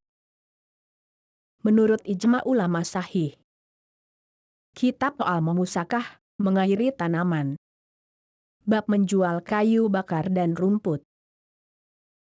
Menurut ijma ulama sahih, kitab soal memusakah, mengairi tanaman. Bab menjual kayu bakar dan rumput.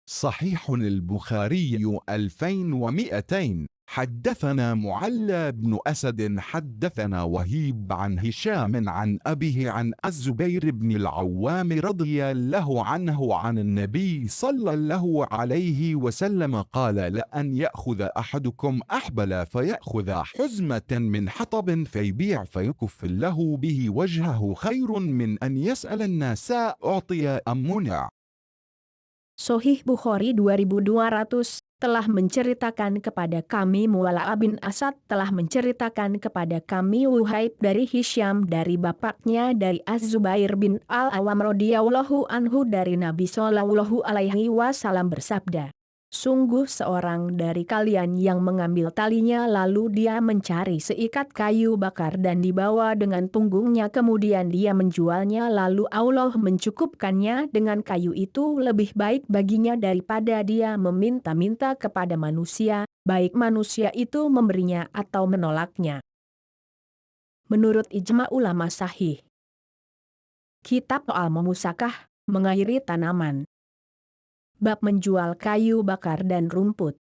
صحيح البخاري 2200. حدثنا معلى بن أسد حدثنا وهيب عن هشام عن أبيه عن الزبير بن العوام رضي الله عنه عن النبي صلى الله عليه وسلم قال لأن يأخذ أحدكم أحبل فيأخذ حزمة من حطب فيبيع فيكف له به وجهه خير من أن يسأل الناس أعطي أم منع. Sahih Bukhari 2200 telah menceritakan kepada kami Mu'alla bin Asad telah menceritakan kepada kami Wuhaib dari Hisham dari bapaknya dari Az-Zubair bin Al-Awam radhiyallahu anhu dari Nabi Shallallahu alaihi wasallam bersabda, sungguh seorang dari kalian yang mengambil talinya lalu dia mencari seikat kayu bakar dan dibawa dengan punggungnya kemudian dia menjualnya lalu Allah mencukupkannya dengan kayu itu lebih baik baginya daripada dia meminta-minta kepada manusia, baik manusia itu memberinya atau menolaknya. Menurut ijma ulama sahih, kitab soal memusakah, mengairi tanaman. Bab menjual kayu bakar dan rumput.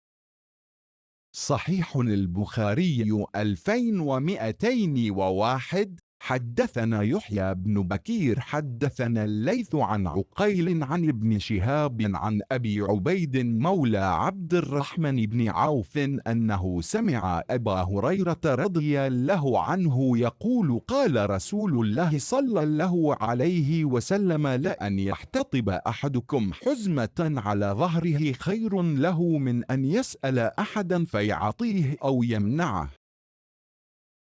صحيح البخاري 2201. حدثنا يحيى بن بكير حدثنا الليث عن عقيل عن ابن شهاب عن أبي عبيد مولى عبد الرحمن بن عوف أنه سمع أبا هريرة رضي الله عنه يقول قال رسول الله صلى الله عليه وسلم لأن يحتطب أحدكم حزمة على ظهره خير له من أن يسأل أحدا فيعطيه أو يمنعه.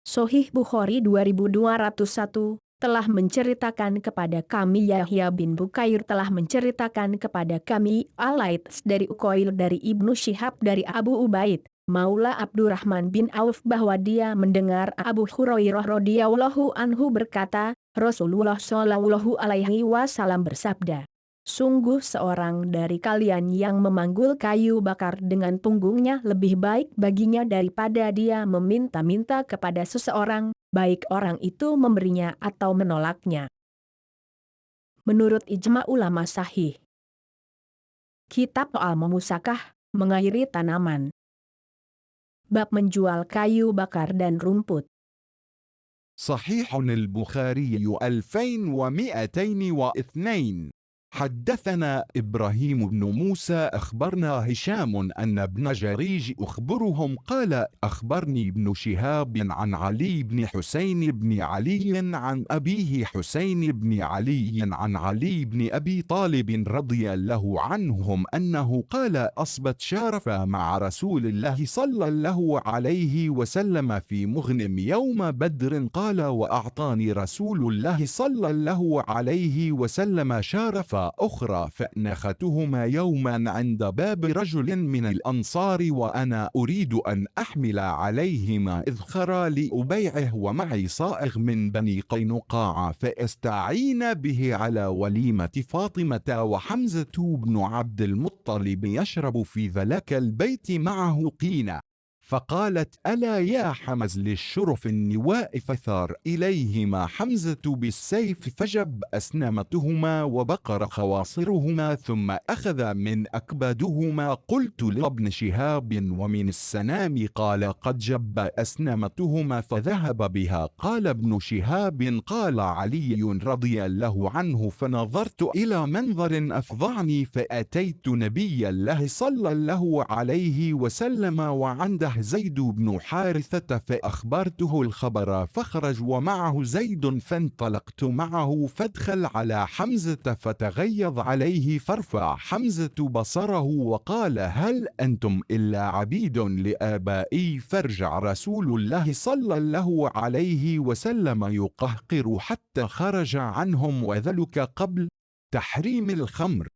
Sahih Bukhari 2201 telah menceritakan kepada kami Yahya bin Bukair telah menceritakan kepada kami Al-Laits dari Uqail dari Ibnu Syihab dari Abu Ubaid, Maula Abdurrahman bin Auf bahwa dia mendengar Abu Hurairah radhiyallahu anhu berkata, Rasulullah Shallallahu alaihi wasallam bersabda, Sungguh seorang dari kalian yang memanggul kayu bakar dengan punggungnya lebih baik baginya daripada dia meminta-minta kepada seseorang, baik orang itu memberinya atau menolaknya. Menurut ijma ulama sahih, kitab soal memusakah, mengairi tanaman. Bab menjual kayu bakar dan rumput. صحيح البخاري 2202. حدثنا إبراهيم بن موسى أخبرنا هشام أن ابن جريج أخبرهم قال أخبرني ابن شهاب عن علي بن حسين بن علي عن أبيه حسين بن علي عن علي بن أبي طالب رضي الله عنهم أنه قال أصبت شارف مع رسول الله صلى الله عليه وسلم في مغنم يوم بدر قال وأعطاني رسول الله صلى الله عليه وسلم شارف أخرى فأنختهما يوما عند باب رجل من الأنصار وأنا أريد أن أحمل عليهما إذخرا لأبيعه ومعي صائغ من بني قينقاع فأستعين به على وليمة فاطمة وحمزة بن عبد المطلب يشرب في ذلك البيت معه قينا. فقالت ألا يا حمز للشرف النواء فثار إليهما حمزة بالسيف فجب أسنمتهما وبقر خواصرهما ثم أخذ من أكبادهما قلت لابن شهاب ومن السنام قال قد جب أسنمتهما فذهب بها قال ابن شهاب قال علي رضي الله عنه فنظرت إلى منظر أفظعني فأتيت نبي الله صلى الله عليه وسلم وعنده زيد بن حارثة فأخبرته الخبر فخرج ومعه زيد فانطلقت معه فادخل على حمزة فتغيظ عليه فرفع حمزة بصره وقال هل أنتم إلا عبيد لآبائي فرجع رسول الله صلى الله عليه وسلم يقهقر حتى خرج عنهم وذلك قبل تحريم الخمر.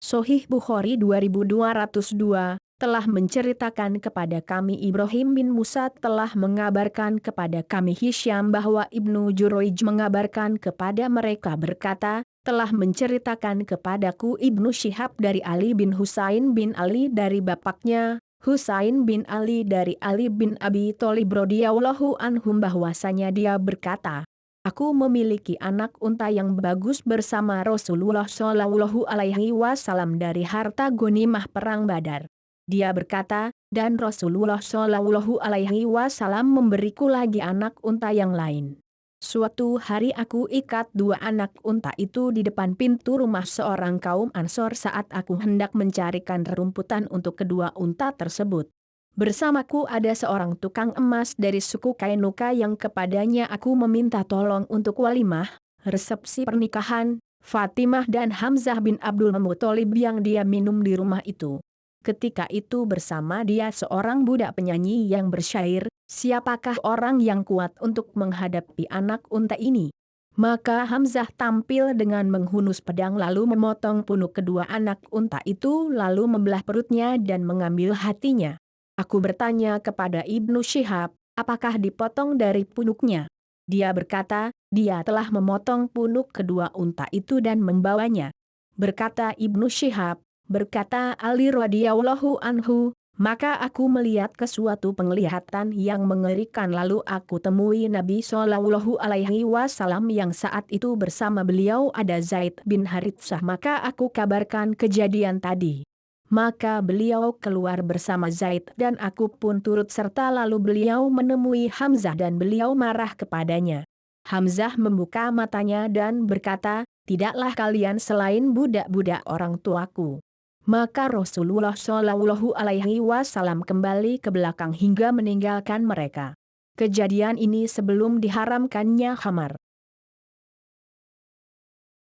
Sahih Bukhari 2202 telah menceritakan kepada kami Ibrahim bin Musa telah mengabarkan kepada kami Hisham bahwa Ibnu Jurayj mengabarkan kepada mereka berkata, telah menceritakan kepadaku Ibnu Syihab dari Ali bin Husain bin Ali dari bapaknya, Husain bin Ali dari Ali bin Abi Thalib radhiyallahu anhum bahwasanya dia berkata, aku memiliki anak unta yang bagus bersama Rasulullah Shallallahu Alaihi Wasallam dari harta ghanimah perang Badar. Dia berkata, dan Rasulullah Shallallahu Alaihi Wasallam memberiku lagi anak unta yang lain. Suatu hari aku ikat dua anak unta itu di depan pintu rumah seorang kaum Ansor saat aku hendak mencarikan rerumputan untuk kedua unta tersebut. Bersamaku ada seorang tukang emas dari suku Kainuka yang kepadanya aku meminta tolong untuk walimah, resepsi pernikahan, Fatimah dan Hamzah bin Abdul Muthalib yang dia minum di rumah itu. Ketika itu bersama dia seorang budak penyanyi yang bersyair, siapakah orang yang kuat untuk menghadapi anak unta ini? Maka Hamzah tampil dengan menghunus pedang lalu memotong punuk kedua anak unta itu lalu membelah perutnya dan mengambil hatinya. Aku bertanya kepada Ibnu Syihab, apakah dipotong dari punuknya? Dia berkata, dia telah memotong punuk kedua unta itu dan membawanya. Berkata Ibnu Syihab, berkata Ali radhiyallahu anhu, maka aku melihat ke suatu penglihatan yang mengerikan lalu aku temui Nabi Shallallahu Alaihi Wasallam yang saat itu bersama beliau ada Zaid bin Haritsah maka aku kabarkan kejadian tadi. Maka beliau keluar bersama Zaid dan aku pun turut serta lalu beliau menemui Hamzah dan beliau marah kepadanya. Hamzah membuka matanya dan berkata, tidaklah kalian selain budak-budak orang tuaku. Maka Rasulullah Shallallahu Alaihi Wasallam kembali ke belakang hingga meninggalkan mereka. Kejadian ini sebelum diharamkannya khamar.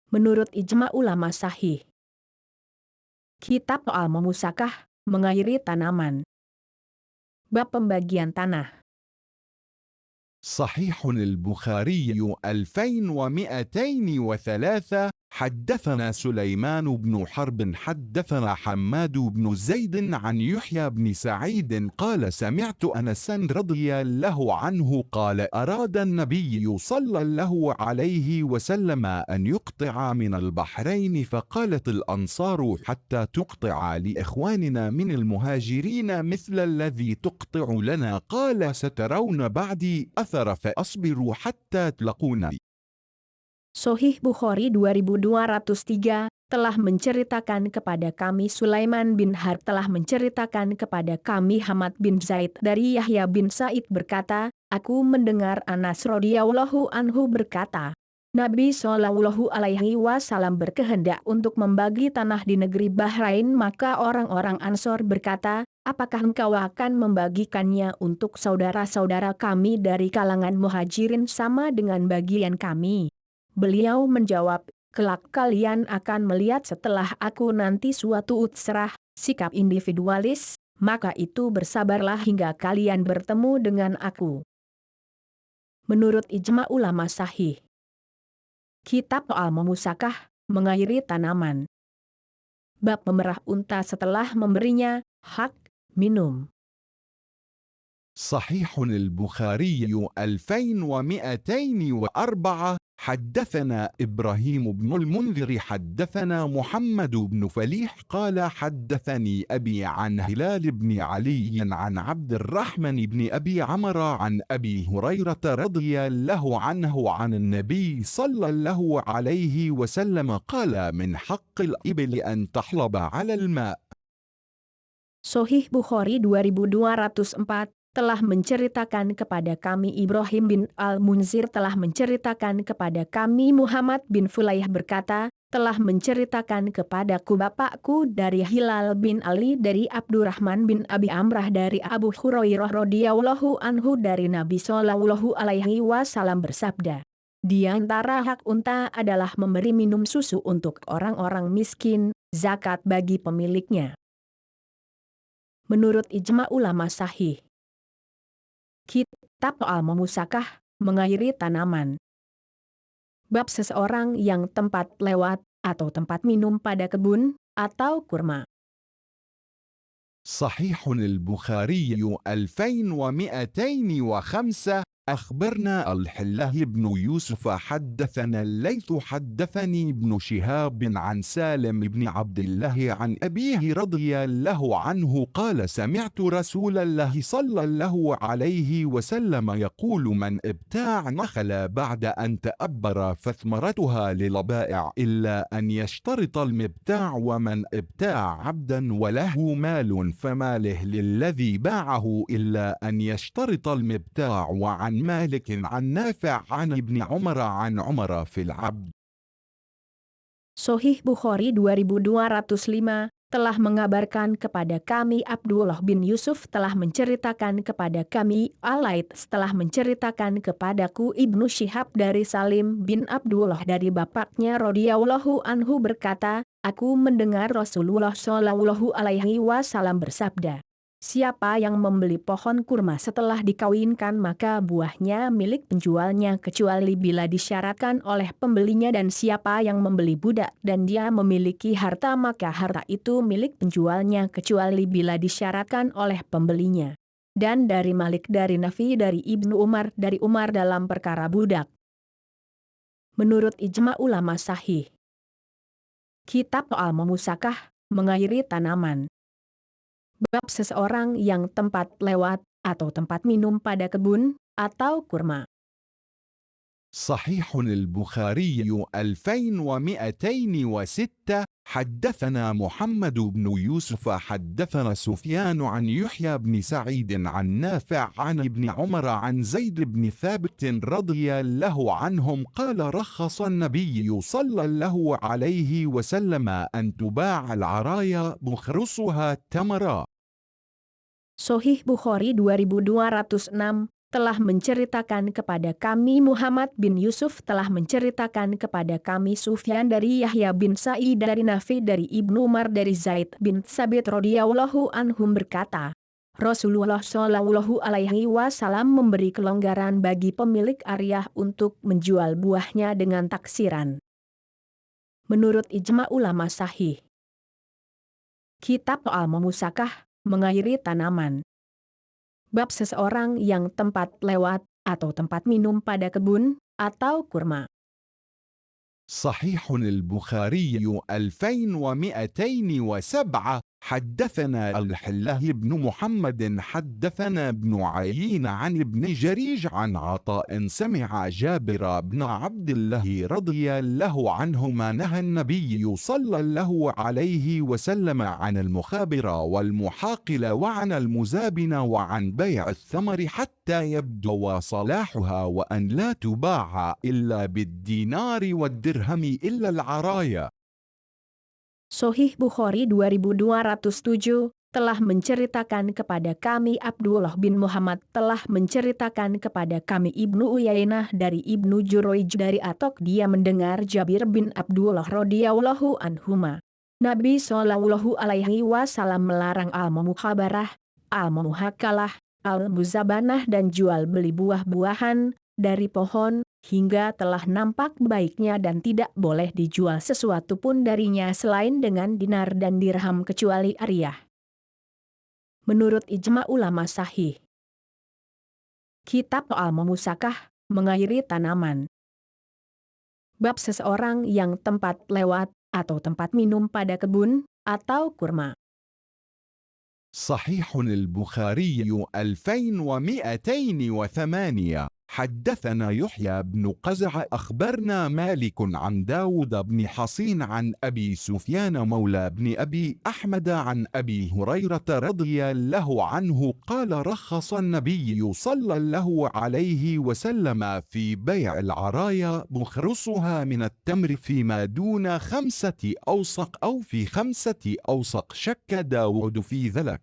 Menurut ijma ulama sahih. Kitab soal memusakah, mengairi tanaman. Bab pembagian tanah. صحيح البخاري 2203. حدثنا سليمان بن حرب حدثنا حماد بن زيد عن يحيى بن سعيد قال سمعت أنسا رضي الله عنه قال أراد النبي صلى الله عليه وسلم أن يقطع من البحرين فقالت الأنصار حتى تقطع لإخواننا من المهاجرين مثل الذي تقطع لنا قال سترون بعدي أثر فأصبروا حتى تلقوني. Sohih Bukhari 2203 telah menceritakan kepada kami Sulaiman bin Harb telah menceritakan kepada kami Hamad bin Zaid dari Yahya bin Sa'id berkata, aku mendengar Anas radhiyallahu anhu berkata, Nabi Shallallahu alaihi wasallam berkehendak untuk membagi tanah di negeri Bahrain maka orang-orang Ansor berkata, apakah engkau akan membagikannya untuk saudara-saudara kami dari kalangan muhajirin sama dengan bagian kami? Beliau menjawab, kelak kalian akan melihat setelah aku nanti suatu utsrah, sikap individualis, maka itu bersabarlah hingga kalian bertemu dengan aku. Menurut ijma ulama sahih, Kitab Al-Mumusakah, mengairi tanaman. Bab memerah unta setelah memberinya hak minum. صحيح البخاري 2204 حدثنا إبراهيم بن المنذر حدثنا محمد بن فليح قال حدثني أبي عن هلال بن علي عن عبد الرحمن بن أبي عمرو عن أبي هريرة رضي الله عنه عن النبي صلى الله عليه وسلم قال من حق الإبل أن تحلب على الماء. Sohih Bukhari 2204 telah menceritakan kepada kami Ibrahim bin Al-Munzir telah menceritakan kepada kami Muhammad bin Fulayh berkata, telah menceritakan kepadaku bapakku dari Hilal bin Ali dari Abdurrahman bin Abi Amrah dari Abu Hurairah radhiyallahu anhu dari Nabi Shallallahu alaihi wasallam bersabda, di antara hak unta adalah memberi minum susu untuk orang-orang miskin, zakat bagi pemiliknya. Menurut ijma ulama sahih, Kitab Al-Mumusakah, mengairi tanaman. Bab seseorang yang tempat lewat, atau tempat minum pada kebun, atau kurma. صحيح البخاري 2205 أخبرنا الحله بن يوسف حدثنا الليث حدثني ابن شهاب عن سالم بن عبد الله عن أبيه رضي الله عنه قال سمعت رسول الله صلى الله عليه وسلم يقول من ابتاع نخل بعد أن تأبر فثمرتها للبائع إلا أن يشترط المبتاع ومن ابتاع عبدا وله مال فماله للذي باعه إلا أن يشترط المبتاع وعن مالك عن نافع عن ابن عمر عن عمر في العبد. Sohih Bukhari 2205 telah mengabarkan kepada kami Abdullah bin Yusuf telah menceritakan kepada kami Al-Laits telah menceritakan kepadaku Ibnu Syihab dari Salim bin Abdullah dari bapaknya radhiyallahu anhu berkata, aku mendengar Rasulullah Shallallahu alaihi wasallam bersabda, siapa yang membeli pohon kurma setelah dikawinkan maka buahnya milik penjualnya kecuali bila disyaratkan oleh pembelinya dan siapa yang membeli budak dan dia memiliki harta maka harta itu milik penjualnya kecuali bila disyaratkan oleh pembelinya. Dan dari Malik dari Nafi dari Ibnu Umar dari Umar dalam perkara budak. Menurut ijma ulama sahih, Kitab Al-Mumusakah, mengairi tanaman. Bab seseorang yang tempat lewat, atau tempat minum pada kebun, atau kurma. صحيح البخاري 2206 حدثنا محمد بن يوسف حدثنا سفيان عن يحيى بن سعيد عن نافع عن ابن عمر عن زيد بن ثابت رضي الله عنهم قال رخص النبي صلى الله عليه وسلم أن تباع العرايا مخرصها تمرا. Sohih Bukhari 2206 telah menceritakan kepada kami Muhammad bin Yusuf telah menceritakan kepada kami Sufyan dari Yahya bin Sa'id dari Nafi dari Ibnu Umar dari Zaid bin Tsabit radhiyallahu anhum berkata, Rasulullah Shallallahu alaihi wasallam memberi kelonggaran bagi pemilik aryah untuk menjual buahnya dengan taksiran. Menurut ijma ulama sahih, kitab soal memusakah, mengairi tanaman. Bab seseorang yang tempat lewat, atau tempat minum pada kebun, atau kurma. صحيح البخاري 2207. حدثنا الحله بن محمد حدثنا ابن عيين عن ابن جريج عن عطاء سمع جابر بن عبد الله رضي الله عنهما نهى النبي صلى الله عليه وسلم عن المخابر والمحاقل وعن المزابن وعن بيع الثمر حتى يبدو صلاحها وأن لا تباع إلا بالدينار والدرهم إلا العرايا. Sahih Bukhari 2207 telah menceritakan kepada kami Abdullah bin Muhammad telah menceritakan kepada kami Ibnu Uyainah dari Ibnu Jurayj dari Atok dia mendengar Jabir bin Abdullah radhiyallahu anhuma. Nabi Shallallahu alaihi wasallam melarang al-mukhabarah, al-muhakalah, al-muzabanah dan jual beli buah-buahan dari pohon, hingga telah nampak baiknya dan tidak boleh dijual sesuatu pun darinya selain dengan dinar dan dirham kecuali ariyah. Menurut ijma ulama sahih, kitab soal memusakah, mengairi tanaman. Bab seseorang yang tempat lewat, atau tempat minum pada kebun, atau kurma. صحيح البخاري 2208. حدثنا يحيى بن قزع أخبرنا مالك عن داود بن حصين عن أبي سفيان مولى بن أبي أحمد عن أبي هريرة رضي الله عنه قال رخص النبي صلى الله عليه وسلم في بيع العرايا مخرصها من التمر فيما دون 5 أوسق أو في 5 أوسق شك داود في ذلك.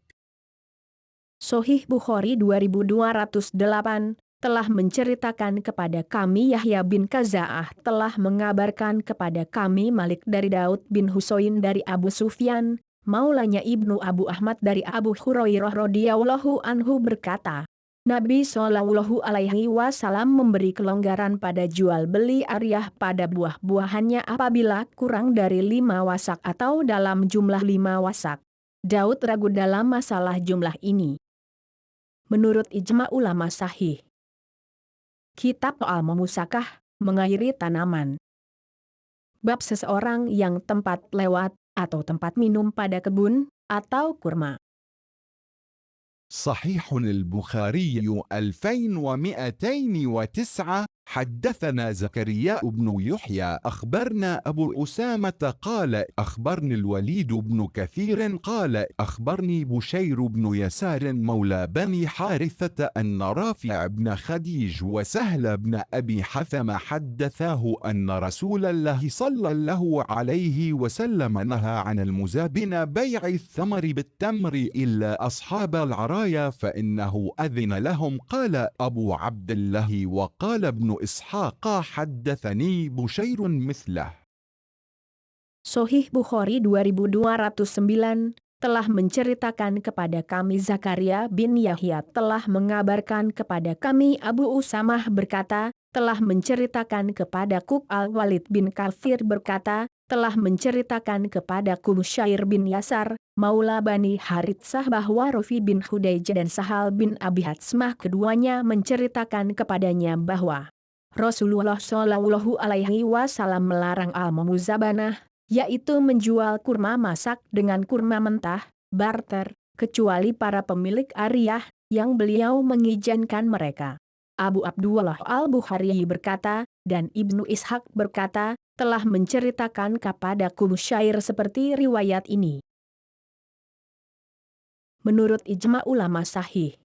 Sahih Bukhari 2208 telah menceritakan kepada kami Yahya bin Kaza'ah telah mengabarkan kepada kami Malik dari Daud bin Husain dari Abu Sufyan, maulanya Ibnu Abu Ahmad dari Abu Hurairah radhiyallahu anhu berkata, Nabi Shallallahu alaihi wasallam memberi kelonggaran pada jual beli ariyah pada buah-buahannya apabila kurang dari 5 wasak atau dalam jumlah 5 wasak. Daud ragu dalam masalah jumlah ini. Menurut ijma ulama sahih, kitab soal memusakah, mengairi tanaman. Bab seseorang yang tempat lewat, atau tempat minum pada kebun, atau kurma. صحيح البخاري 2209. حدثنا زكريا بن يحيى أخبرنا أبو أسامة قال أخبرني الوليد بن كثير قال أخبرني بشير بن يسار مولى بني حارثة أن رافع بن خديج وسهل بن أبي حثم حدثاه أن رسول الله صلى الله عليه وسلم نهى عن المزابن بيع الثمر بالتمر إلا أصحاب العرايا فإنه أذن لهم. قال أبو عبد الله وقال ابن إسحاق حدثني بشير مثله. Sahih Bukhari 2209 telah menceritakan kepada kami Zakaria bin Yahya telah mengabarkan kepada kami Abu Usamah berkata, telah menceritakan kepadaku Al-Walid bin Kathir berkata, telah menceritakan kepadaku Syair bin Yasar, Maula Bani Haritsah bahwa Rafi bin Hudayj dan Sahal bin Abi Hatsmah keduanya menceritakan kepadanya bahwa Rasulullah Shallallahu alaihi wasallam melarang al-muzabanah, yaitu menjual kurma masak dengan kurma mentah, barter, kecuali para pemilik ariyah, yang beliau mengizinkan mereka. Abu Abdullah al-Bukhari berkata, dan Ibnu Ishaq berkata, telah menceritakan kepadaku syair seperti riwayat ini. Menurut ijma ulama sahih,